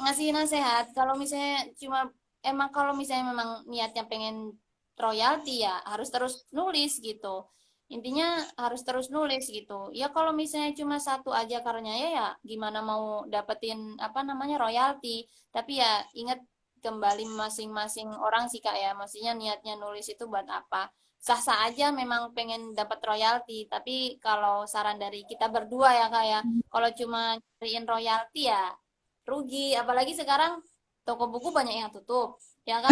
ngasih nasihat kalau misalnya cuma emang kalau misalnya memang niatnya pengen royalti ya harus terus nulis gitu intinya harus terus nulis gitu ya kalau misalnya cuma satu aja karyanya ya gimana mau dapetin apa namanya royalti tapi ya ingat kembali masing-masing orang sih kak ya maksudnya niatnya nulis itu buat apa sah-sah aja memang pengen dapat royalti tapi kalau saran dari kita berdua ya kak ya kalau cuma nyariin royalti ya rugi apalagi sekarang toko buku banyak yang tutup ya kan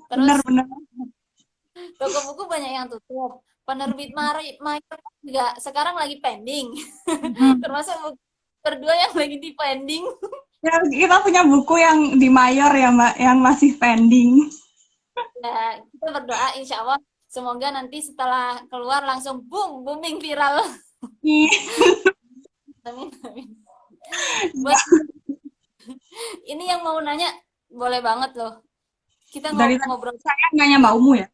terus Benar-benar. toko buku banyak yang tutup penerbit mayor juga sekarang lagi pending Hmm. termasuk buku berdua yang lagi di pending Ya, kita punya buku yang di mayor ya Mbak, yang masih pending. nah kita berdoa insya Allah semoga nanti setelah keluar langsung boom booming viral Ih, amin amin Buat ini yang mau nanya, boleh banget loh. Kita Dari tadi ngobrol, saya nanya Mbak Umu ya.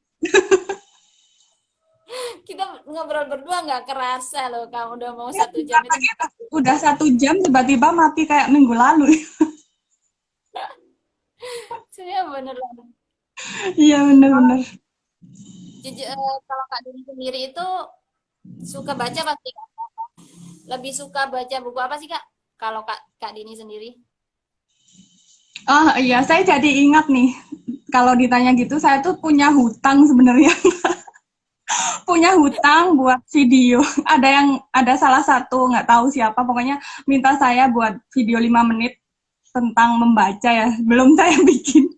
kita ngobrol berdua nggak kerasa loh. Kamu udah mau Ya, 1 jam itu. apalagi udah 1 jam tiba-tiba mati kayak minggu lalu. Saya beneran. Iya bener-bener. Kalau Kak Dini sendiri itu suka baca pasti Kak? Lebih suka baca buku apa sih Kak? Kalau Kak Dini sendiri? Oh iya, saya jadi ingat nih. Kalau ditanya gitu, saya tuh punya hutang sebenarnya. Punya hutang buat video. Ada salah satu nggak tahu siapa, pokoknya minta saya buat video 5 menit tentang membaca ya. Belum saya bikin.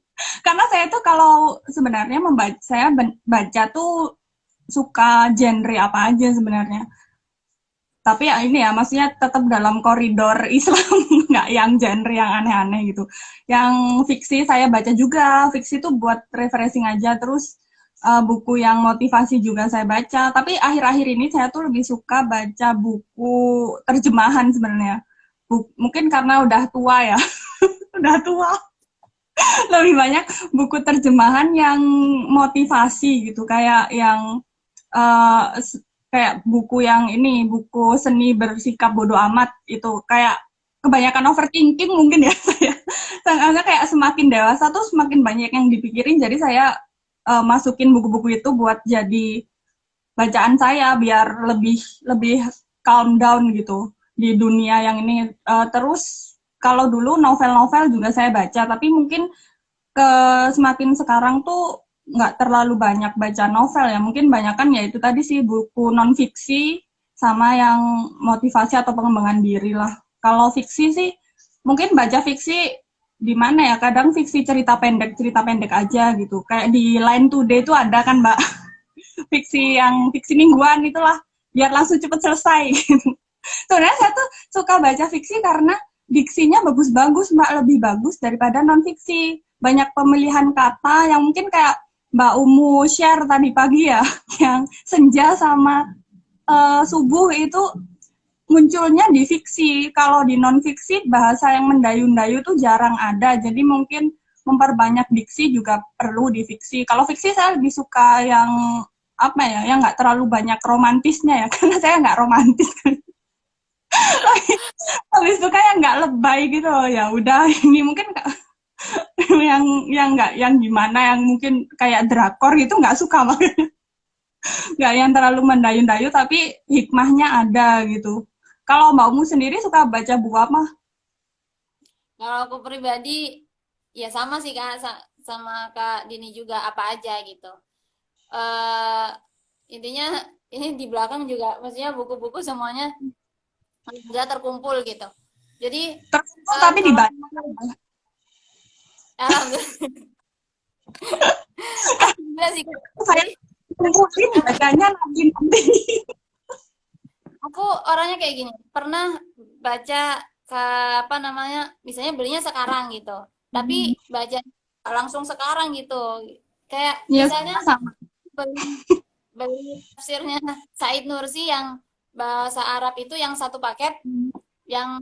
Karena saya tuh kalau sebenarnya saya baca tuh suka genre apa aja sebenarnya. Tapi ya ini ya, maksudnya tetap dalam koridor Islam, nggak yang genre yang aneh-aneh gitu. Yang fiksi saya baca juga, fiksi itu buat refreshing aja, terus buku yang motivasi juga saya baca. Tapi akhir-akhir ini saya tuh lebih suka baca buku terjemahan sebenarnya. Mungkin karena udah tua ya, udah tua. Lebih banyak buku terjemahan yang motivasi gitu, kayak yang uh, kayak buku yang ini, buku seni bersikap bodoh amat itu kayak kebanyakan overthinking mungkin ya saya. Soalnya kayak semakin dewasa tuh semakin banyak yang dipikirin, jadi saya masukin buku-buku itu buat jadi bacaan saya biar lebih lebih calm down gitu di dunia yang ini. Terus kalau dulu novel-novel juga saya baca, tapi mungkin semakin sekarang tuh nggak terlalu banyak baca novel ya, mungkin banyakan ya itu tadi sih buku non fiksi sama yang motivasi atau pengembangan diri lah. Kalau fiksi sih mungkin baca fiksi di mana ya, kadang fiksi cerita pendek aja gitu, kayak di Line Today itu ada kan Mbak, fiksi mingguan itulah, biar langsung cepet selesai gitu. Sebenarnya saya tuh suka baca fiksi karena diksinya bagus-bagus Mbak, lebih bagus daripada non fiksi. Banyak pemilihan kata yang mungkin kayak Mbak Umu share tadi pagi ya, yang senja sama subuh itu munculnya di fiksi. Kalau di non fiksi bahasa yang mendayu-dayu tuh jarang ada. Jadi mungkin memperbanyak diksi juga perlu di fiksi. Kalau fiksi saya lebih suka yang apa ya, yang nggak terlalu banyak romantisnya ya, karena saya nggak romantis. Habis itu kayak nggak lebay gitu loh. Ya udah, ini mungkin yang nggak, yang gimana, yang mungkin kayak drakor gitu nggak suka banget. Nggak yang terlalu mendayu-dayu tapi hikmahnya ada gitu. Kalau Mbakmu sendiri suka baca buku apa? Kalau aku pribadi, ya sama sih Kak, sama Kak Dini juga apa aja gitu. eh Intinya ini di belakang juga, maksudnya buku-buku semuanya udah terkumpul gitu. Jadi Terkumpul tapi kalau dibaca. alhamdulillah, alhamdulillah sih Kak. Saya Jadi kumpulin bacanya nanti. aku orangnya kayak gini, pernah baca ke apa namanya, misalnya belinya sekarang gitu, tapi baca langsung sekarang gitu. Kayak Ya misalnya sama. beli beli tafsirnya Said Nursi yang bahasa Arab itu yang satu paket, yang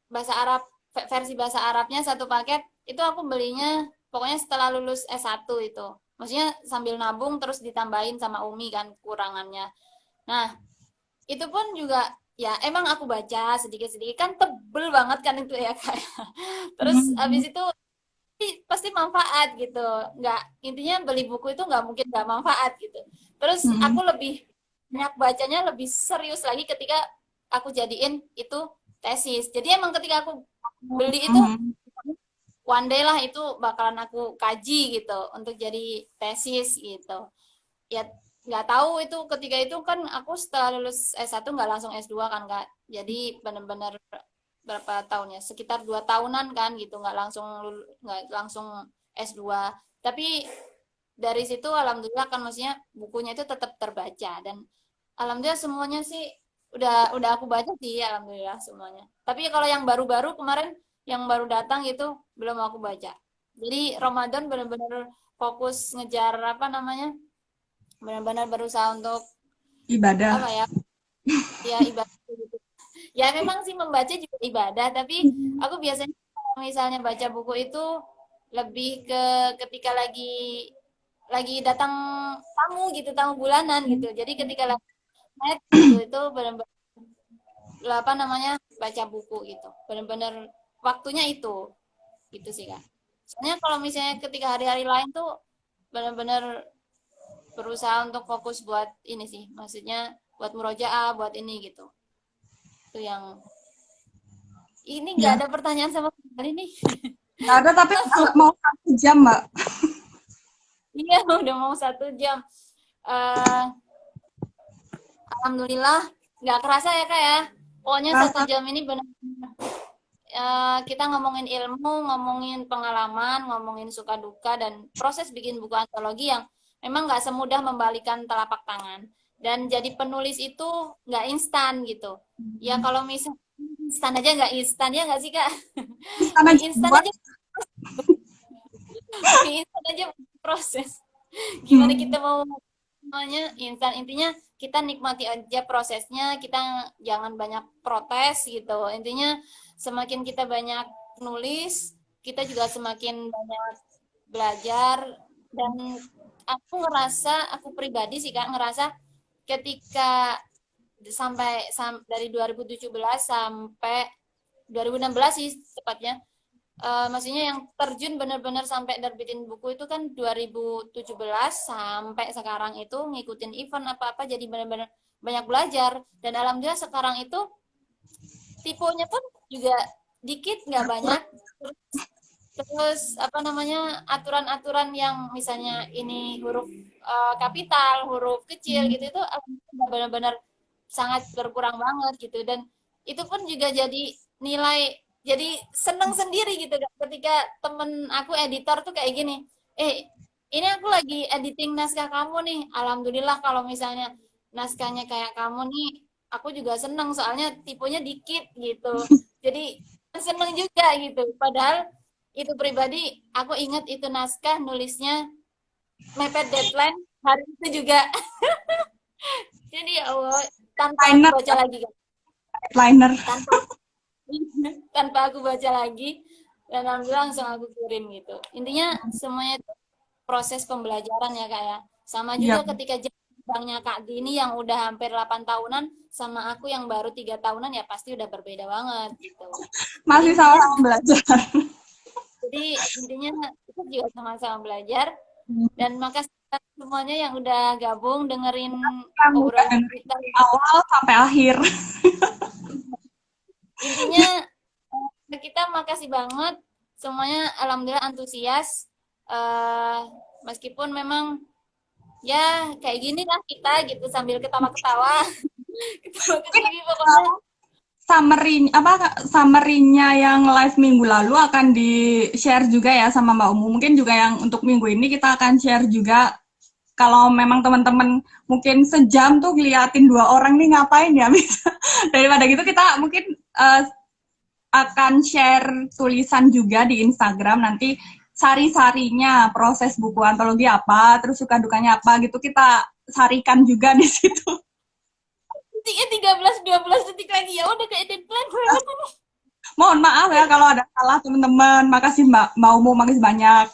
bahasa Arab versi bahasa Arabnya satu paket, itu aku belinya pokoknya setelah lulus S1 itu. Maksudnya sambil nabung terus ditambahin sama Umi kan kurangannya. Nah, itu pun juga ya emang aku baca sedikit-sedikit, kan tebel banget kan itu ya kayak. Terus habis Hmm. itu pasti manfaat gitu. Nggak, intinya beli buku itu nggak mungkin nggak manfaat gitu. Terus aku Hmm. lebih banyak bacanya, lebih serius lagi ketika aku jadiin itu tesis. Jadi emang ketika aku beli itu Hmm. one day lah itu bakalan aku kaji gitu untuk jadi tesis gitu. Ya nggak tahu itu ketika itu kan aku setelah lulus S1 nggak langsung S2 kan Kak. Jadi benar-benar berapa tahun ya, sekitar 2 tahunan kan gitu, nggak langsung S2. Tapi dari situ alhamdulillah kan, maksudnya bukunya itu tetap terbaca, dan alhamdulillah semuanya sih udah aku baca sih, alhamdulillah semuanya. Tapi kalau yang baru-baru kemarin yang baru datang itu belum aku baca. Jadi Ramadan benar-benar fokus ngejar apa namanya, benar-benar berusaha untuk Ibadah. apa ya, ya ibadah gitu. Ya memang sih membaca juga ibadah, tapi aku biasanya kalau misalnya baca buku itu lebih ke ketika lagi datang tamu gitu, tamu bulanan gitu. Jadi ketika lagi net gitu itu benar-benar apa namanya baca buku gitu. Benar-benar waktunya itu gitu sih Kak. Soalnya kalau misalnya ketika hari-hari lain tuh benar-benar berusaha untuk fokus buat ini sih, maksudnya buat murojaah, buat ini gitu. Itu yang ini nggak Ya, ada pertanyaan sama sekali nih. nggak ada tapi udah mau 1 jam, Mbak. Iya, udah mau 1 jam. eh Alhamdulillah, nggak kerasa ya kak ya. Pokoknya satu Rasa jam ini benar kita ngomongin ilmu, ngomongin pengalaman, ngomongin suka duka dan proses bikin buku antologi yang memang nggak semudah membalikan telapak tangan. Dan jadi penulis itu nggak instan gitu. Ya kalau misal instan aja nggak instan ya nggak sih kak? instan Mie aja instan buat aja, mie instan aja proses. Gimana kita mau semuanya instan, intinya kita nikmati aja prosesnya, kita jangan banyak protes gitu. Intinya semakin kita banyak nulis, kita juga semakin banyak belajar. Dan aku pribadi sih kak ngerasa ketika dari 2017 sampai 2016 sih tepatnya. Maksudnya yang terjun benar-benar sampai nerbitin buku itu kan 2017 sampai sekarang itu ngikutin event apa-apa, jadi benar-benar banyak belajar. Dan alhamdulillah sekarang itu tipenya pun juga dikit nggak banyak. Terus apa namanya aturan-aturan yang misalnya ini huruf kapital, huruf kecil gitu itu alhamdulillah benar-benar sangat berkurang banget gitu. Dan itu pun juga jadi nilai, jadi seneng sendiri gitu kan ketika temen aku editor tuh kayak gini, ini aku lagi editing naskah kamu nih, alhamdulillah kalau misalnya naskahnya kayak kamu nih aku juga seneng soalnya tipenya dikit gitu, jadi seneng juga gitu. Padahal itu pribadi aku ingat itu naskah nulisnya mepet deadline hari itu juga. Jadi ya Allah, tanpa aku liner, baca lagi kan, liner. tanpa tanpa aku baca lagi, dan alhamdulillah langsung aku kirim gitu. Intinya semuanya itu proses pembelajaran ya kak ya. Sama Iya, juga ketika jenjangnya Kak Dini yang udah hampir 8 tahunan sama aku yang baru 3 tahunan ya pasti udah berbeda banget gitu. Jadi masih intinya sama-sama belajar. jadi intinya kita juga sama-sama belajar. Dan makasih semuanya yang udah gabung dengerin Yang udah obrolan dengerin kita. dari awal sampai akhir. Intinya kita makasih banget semuanya, alhamdulillah antusias. eh Meskipun memang ya kayak gini lah kita gitu sambil ketawa-ketawa. Ketawa ke Mungkin TV pokoknya. summary-nya yang live minggu lalu akan di-share juga ya sama Mbak Umu. Mungkin juga yang untuk minggu ini kita akan share juga kalau memang teman-teman mungkin sejam tuh ngeliatin 2 orang nih ngapain ya bisa. Daripada gitu kita mungkin akan share tulisan juga di Instagram nanti sari-sarinya proses buku antologi apa, terus suka dukanya apa gitu kita sarikan juga di situ. Detiknya 13-12 detik lagi ya udah kayak deadline banget ini. Mohon maaf ya kalau ada salah teman-teman. Makasih Mbak Umu, makasih banyak.